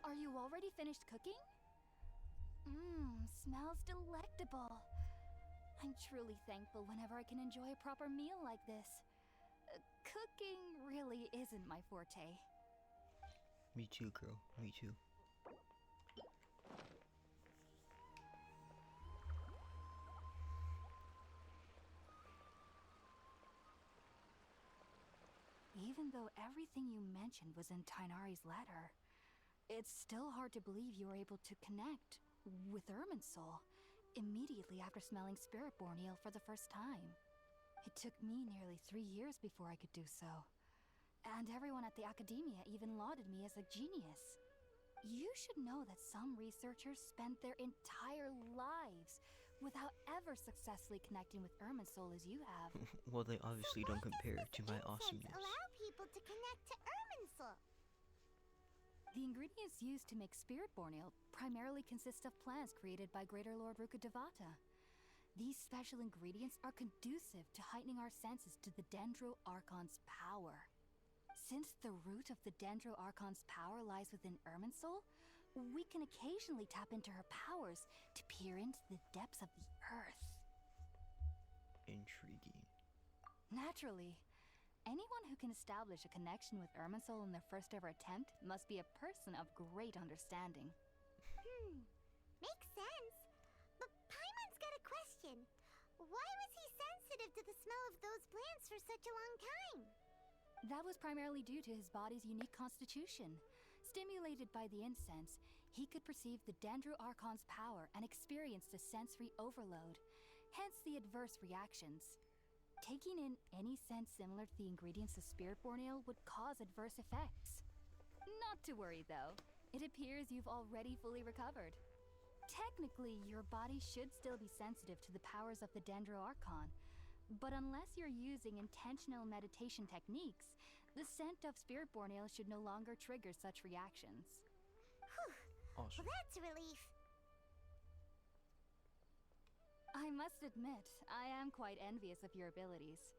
[SPEAKER 8] Are you already finished cooking? Mmm, smells delectable. I'm truly thankful whenever I can enjoy a proper meal like this. Cooking really isn't my forte.
[SPEAKER 1] Me too, girl. Me too.
[SPEAKER 8] Even though everything you mentioned was in Tainari's letter, it's still hard to believe you were able to connect with Irminsul immediately after smelling Spiritborn ale for the first time. It took me nearly 3 years before I could do so. And everyone at the Academia even lauded me as a genius. You should know that some researchers spent their entire lives without ever successfully connecting with Irminsul as you have.
[SPEAKER 1] Well, they obviously
[SPEAKER 2] So
[SPEAKER 1] don't
[SPEAKER 2] why does
[SPEAKER 1] compare
[SPEAKER 2] this
[SPEAKER 1] to my
[SPEAKER 2] incense
[SPEAKER 1] awesomeness.
[SPEAKER 2] allow people to connect to Irminsul?
[SPEAKER 8] The ingredients used to make Spiritborn ale primarily consist of plants created by Greater Lord Rukkhadevata. These special ingredients are conducive to heightening our senses to the Dendro Archon's power. Since the root of the Dendro Archon's power lies within Irminsul, we can occasionally tap into her powers to peer into the depths of the earth.
[SPEAKER 1] Intriguing.
[SPEAKER 8] Naturally, anyone who can establish a connection with Irminsul in their first ever attempt must be a person of great understanding.
[SPEAKER 2] Makes sense. But Paimon's got a question. Why was he sensitive to the smell of those plants for such a long time?
[SPEAKER 8] That was primarily due to his body's unique constitution. Stimulated by the incense, he could perceive the Dendro Archon's power and experienced a sensory overload, hence the adverse reactions. Taking in any scent similar to the ingredients of Spiritborn ale would cause adverse effects. Not to worry though, it appears you've already fully recovered. Technically, your body should still be sensitive to the powers of the Dendro Archon, but unless you're using intentional meditation techniques, the scent of Spiritborn ale should no longer trigger such reactions.
[SPEAKER 2] Whew.
[SPEAKER 1] Awesome.
[SPEAKER 2] Well, that's a relief.
[SPEAKER 8] I must admit, I am quite envious of your abilities.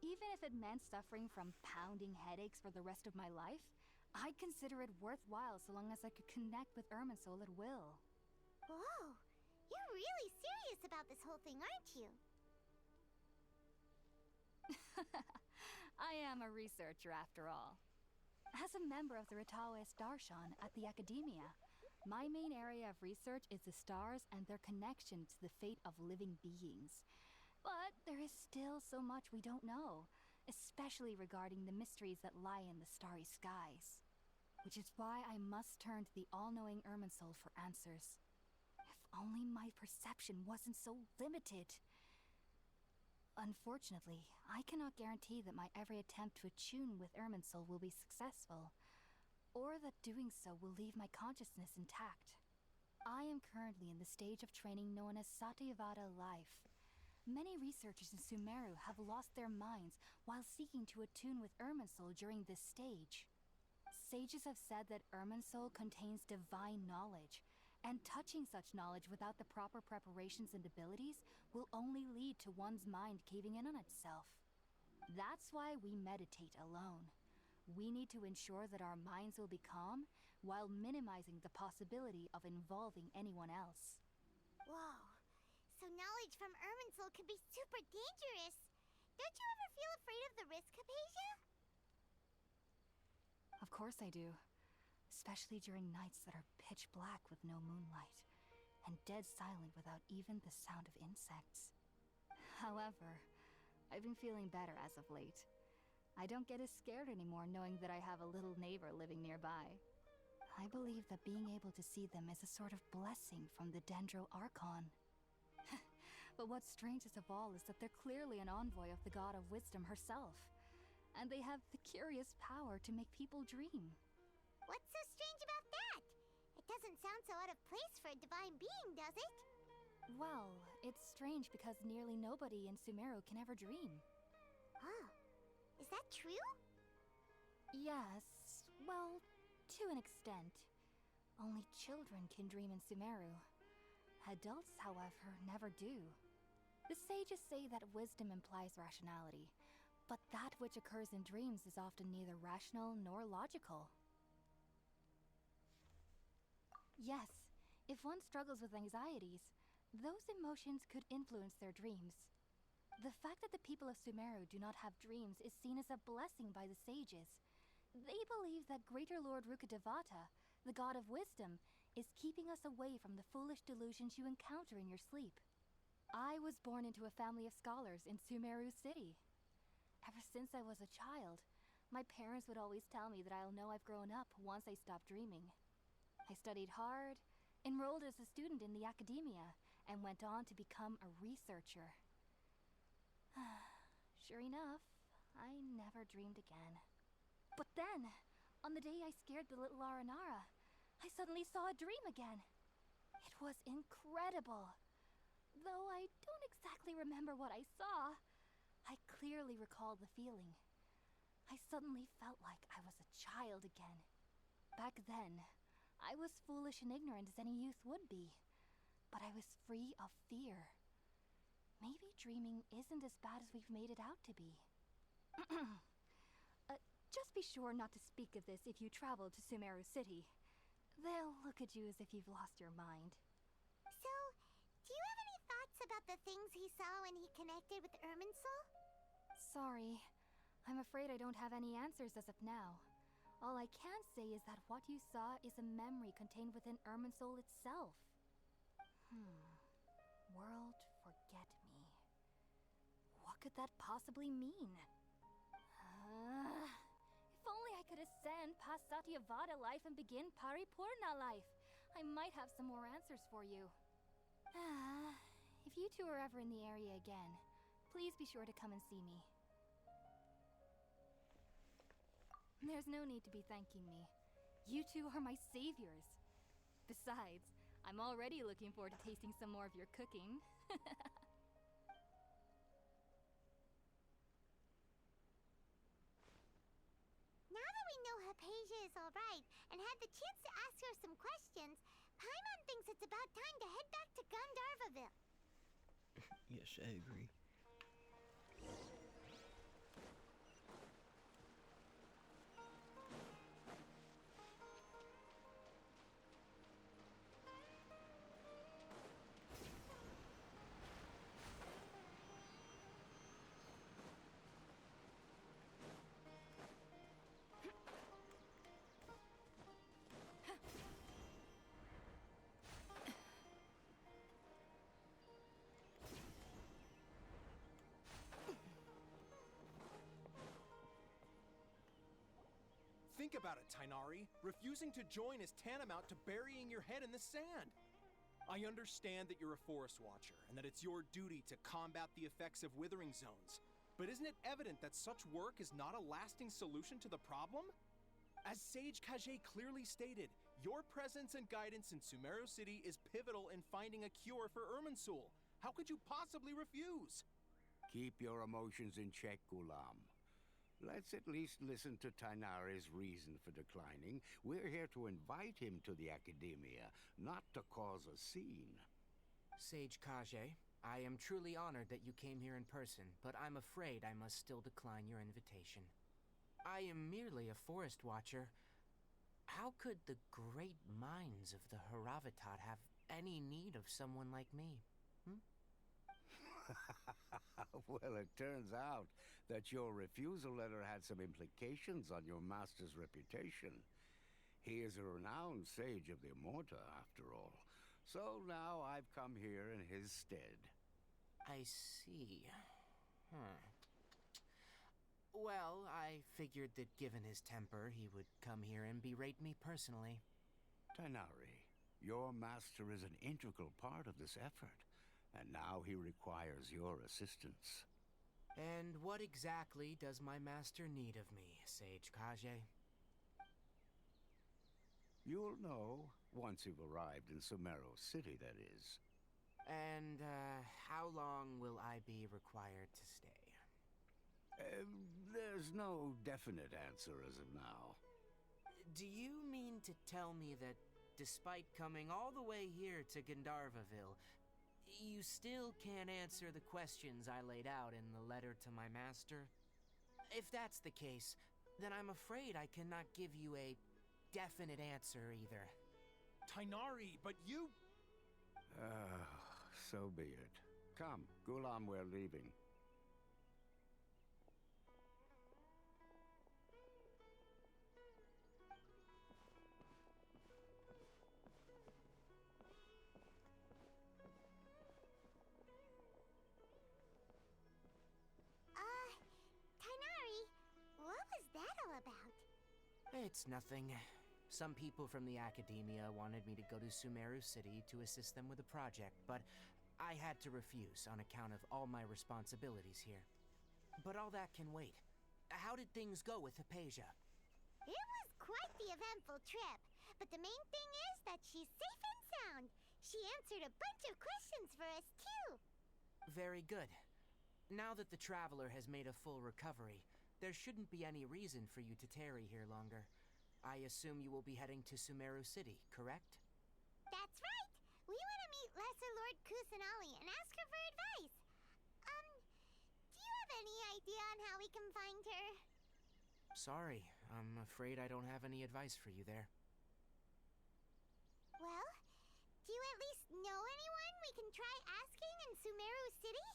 [SPEAKER 8] Even if it meant suffering from pounding headaches for the rest of my life, I'd consider it worthwhile so long as I could connect with Irminsul at will.
[SPEAKER 2] Whoa, you're really serious about this whole thing, aren't you?
[SPEAKER 8] I am a researcher after all. As a member of the Ritaoist Darshan at the Academia, my main area of research is the stars and their connection to the fate of living beings. But there is still so much we don't know, especially regarding the mysteries that lie in the starry skies. Which is why I must turn to the all-knowing Irminsul for answers. If only my perception wasn't so limited. Unfortunately, I cannot guarantee that my every attempt to attune with Irminsul will be successful, or that doing so will leave my consciousness intact. I am currently in the stage of training known as Satyavada life. Many researchers in Sumeru have lost their minds while seeking to attune with Irminsul during this stage. Sages have said that Irminsul contains divine knowledge, and touching such knowledge without the proper preparations and abilities will only lead to one's mind caving in on itself. That's why we meditate alone. We need to ensure that our minds will be calm while minimizing the possibility of involving anyone else.
[SPEAKER 2] Whoa, so knowledge from Irminsul can be super dangerous. Don't you ever feel afraid of the risk, Hypatia?
[SPEAKER 8] Of course I do. Especially during nights that are pitch black with no moonlight, and dead silent without even the sound of insects. However, I've been feeling better as of late. I don't get as scared anymore knowing that I have a little neighbor living nearby. I believe that being able to see them is a sort of blessing from the Dendro Archon. But what's strangest of all is that they're clearly an envoy of the god of wisdom herself. And they have the curious power to make people dream.
[SPEAKER 2] What's so strange about that? It doesn't sound so out of place for a divine being, does it?
[SPEAKER 8] Well, it's strange because nearly nobody in Sumeru can ever dream.
[SPEAKER 2] Oh, is that true?
[SPEAKER 8] Yes, well, to an extent. Only children can dream in Sumeru. Adults, however, never do. The sages say that wisdom implies rationality, but that which occurs in dreams is often neither rational nor logical. Yes, if one struggles with anxieties, those emotions could influence their dreams. The fact that the people of Sumeru do not have dreams is seen as a blessing by the sages. They believe that Greater Lord Rukkhadevata, the god of wisdom, is keeping us away from the foolish delusions you encounter in your sleep. I was born into a family of scholars in Sumeru City. Ever since I was a child, my parents would always tell me that I'll know I've grown up once I stop dreaming. I studied hard, enrolled as a student in the academia, and went on to become a researcher. Sure enough, I never dreamed again. But then, on the day I scared the little Aranara, I suddenly saw a dream again. It was incredible. Though I don't exactly remember what I saw, I clearly recall the feeling. I suddenly felt like I was a child again. Back then, I was foolish and ignorant as any youth would be, but I was free of fear. Maybe dreaming isn't as bad as we've made it out to be. Just be sure not to speak of this if you travel to Sumeru City. They'll look at you as if you've lost your mind.
[SPEAKER 2] So, do you have any thoughts about the things he saw when he connected with Irminsul?
[SPEAKER 8] Sorry. I'm afraid I don't have any answers as of now. All I can say is that what you saw is a memory contained within Irminsul itself. World forget me. What could that possibly mean? If only I could ascend past Satyavada life and begin Paripurna life. I might have some more answers for you. If you two are ever in the area again, please be sure to come and see me. There's no need to be thanking me. You two are my saviors. Besides, I'm already looking forward to tasting some more of your cooking.
[SPEAKER 2] Now that we know Hypatia is alright and had the chance to ask her some questions, Paimon thinks it's about time to head back to Gandharvaville.
[SPEAKER 1] Yes, I agree.
[SPEAKER 9] Think about it, Tainari. Refusing to join is tantamount to burying your head in the sand. I understand that you're a forest watcher, and that it's your duty to combat the effects of withering zones. But isn't it evident that such work is not a lasting solution to the problem? As Sage Kage clearly stated, your presence and guidance in Sumeru City is pivotal in finding a cure for Irminsul. How could you possibly refuse?
[SPEAKER 7] Keep your emotions in check, Gulam. Let's at least listen to Tainari's reason for declining. We're here to invite him to the Academia, not to cause a scene.
[SPEAKER 4] Sage Kage, I am truly honored that you came here in person, but I'm afraid I must still decline your invitation. I am merely a forest watcher. How could the great minds of the Haravatat have any need of someone like me?
[SPEAKER 7] Well, it turns out that your refusal letter had some implications on your master's reputation. He is a renowned sage of the Immorta, after all. So now I've come here in his stead.
[SPEAKER 4] I see. Well, I figured that given his temper, he would come here and berate me personally.
[SPEAKER 7] Tainari, your master is an integral part of this effort. And now he requires your assistance.
[SPEAKER 4] And what exactly does my master need of me, Sage Kage?
[SPEAKER 7] You'll know once you've arrived in Sumeru City, that is.
[SPEAKER 4] And, how long will I be required to stay?
[SPEAKER 7] There's no definite answer as of now.
[SPEAKER 4] Do you mean to tell me that, despite coming all the way here to Gandharvaville, you still can't answer the questions I laid out in the letter to my master? If that's the case, then I'm afraid I cannot give you a definite answer either.
[SPEAKER 9] Tainari, but you...
[SPEAKER 7] So be it. Come, Gulam, we're leaving.
[SPEAKER 2] Tainari, what was that all about?
[SPEAKER 4] It's nothing. Some people from the academia wanted me to go to Sumeru City to assist them with a project, but I had to refuse on account of all my responsibilities here. But all that can wait. How did things go with Hypatia?
[SPEAKER 2] It was quite the eventful trip, but the main thing is that she's safe and sound. She answered a bunch of questions for us, too.
[SPEAKER 4] Very good. Now that the traveler has made a full recovery, there shouldn't be any reason for you to tarry here longer. I assume you will be heading to Sumeru City, correct?
[SPEAKER 2] That's right. We want to meet Lesser Lord Kusanali and ask her for advice. Do you have any idea on how we can find her?
[SPEAKER 4] Sorry, I'm afraid I don't have any advice for you there.
[SPEAKER 2] Well, do you at least know anyone we can try asking in Sumeru City?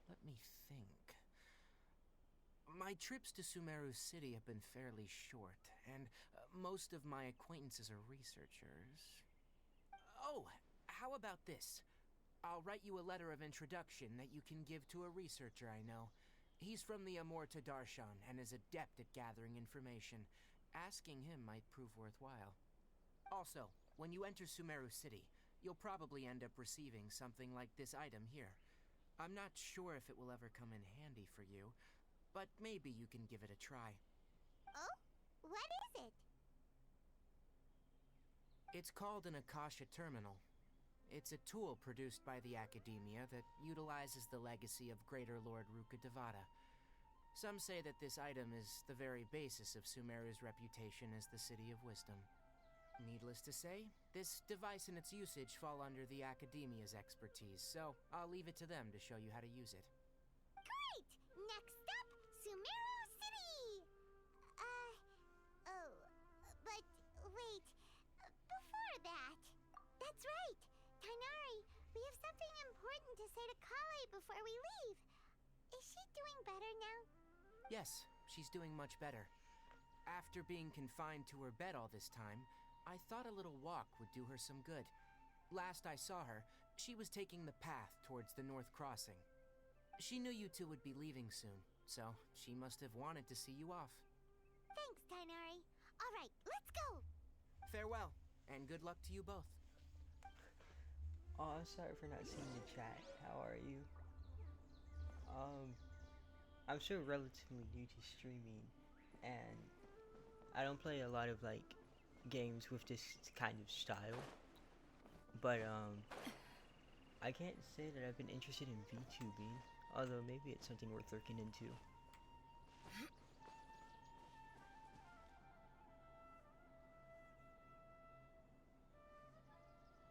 [SPEAKER 4] Let me think. My trips to Sumeru City have been fairly short, and most of my acquaintances are researchers. Oh, how about this? I'll write you a letter of introduction that you can give to a researcher I know. He's from the Amorta Darshan and is adept at gathering information. Asking him might prove worthwhile. Also, when you enter Sumeru City, you'll probably end up receiving something like this item here. I'm not sure if it will ever come in handy for you, but maybe you can give it a try.
[SPEAKER 2] Oh? What is it?
[SPEAKER 4] It's called an Akasha Terminal. It's a tool produced by the Academia that utilizes the legacy of Greater Lord Rukkhadevata. Some say that this item is the very basis of Sumeru's reputation as the City of Wisdom. Needless to say, this device and its usage fall under the Academia's expertise, so I'll leave it to them to show you how to use it.
[SPEAKER 2] Great! Next up, Sumeru City! But wait, before that... That's right! Tainari, we have something important to say to Kale before we leave. Is she doing better now?
[SPEAKER 4] Yes, she's doing much better. After being confined to her bed all this time, I thought a little walk would do her some good. Last I saw her, she was taking the path towards the North Crossing. She knew you two would be leaving soon, so she must have wanted to see you off.
[SPEAKER 2] Thanks, Tainari. All right, let's go!
[SPEAKER 4] Farewell, and good luck to you both.
[SPEAKER 1] Oh, sorry for not seeing the chat. How are you? I'm still relatively new to streaming, and I don't play a lot of, like, games with this kind of style. But, I can't say that I've been interested in VTubing, although maybe it's something worth looking into.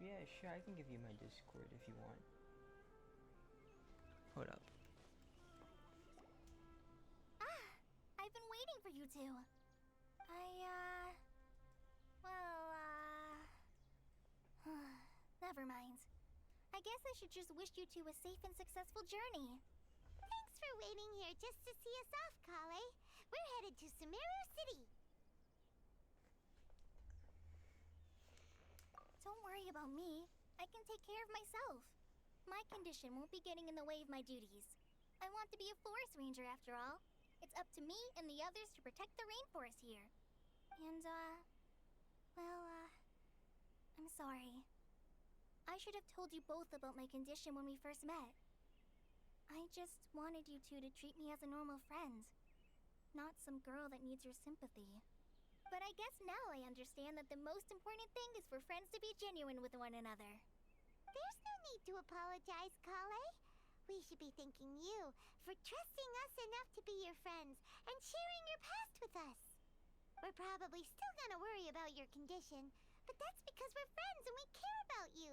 [SPEAKER 1] Yeah, sure, I can give you my Discord if you want. Hold up.
[SPEAKER 3] I've been waiting for you two. Never mind. I guess I should just wish you two a safe and successful journey.
[SPEAKER 2] Thanks for waiting here just to see us off, Kale. We're headed to Sumeru City.
[SPEAKER 3] Don't worry about me. I can take care of myself. My condition won't be getting in the way of my duties. I want to be a forest ranger after all. It's up to me and the others to protect the rainforest here. And, I'm sorry. I should have told you both about my condition when we first met. I just wanted you two to treat me as a normal friend, not some girl that needs your sympathy. But I guess now I understand that the most important thing is for friends to be genuine with one another.
[SPEAKER 2] There's no need to apologize, Kale. We should be thanking you for trusting us enough to be your friends and sharing your past with us. We're probably still gonna worry about your condition, but that's because we're friends and we care about you.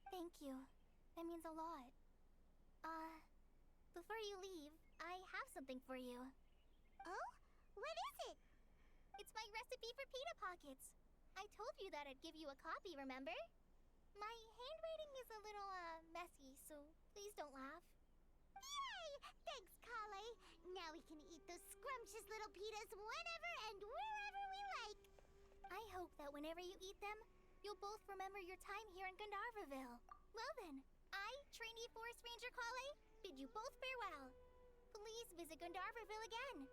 [SPEAKER 3] Thank you. That means a lot. Before you leave, I have something for you.
[SPEAKER 2] Oh? What is it?
[SPEAKER 3] It's my recipe for pita pockets. I told you that I'd give you a copy, remember? My handwriting is a little, messy, so please don't laugh.
[SPEAKER 2] Yay! Thanks, Kale. Now we can eat those scrumptious little pitas whenever and wherever we like.
[SPEAKER 3] I hope that whenever you eat them, you'll both remember your time here in Gandharvaville. Well then, I, trainee Forest Ranger Kale, bid you both farewell. Please visit Gandharvaville again.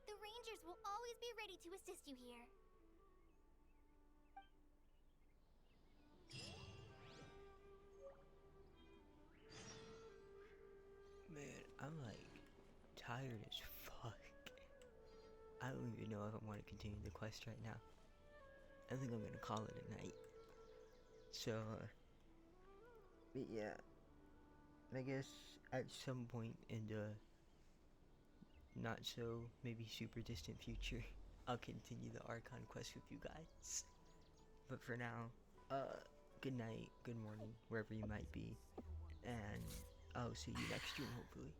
[SPEAKER 3] The Rangers will always be ready to assist you here.
[SPEAKER 1] Man, I'm like tired as fuck. I don't even know if I want to continue the quest right now. I think I'm gonna call it a night. So, but yeah, I guess at some point in the not so maybe super distant future, I'll continue the Archon quest with you guys. But for now, good night, good morning, wherever you might be, and I'll see you next stream hopefully.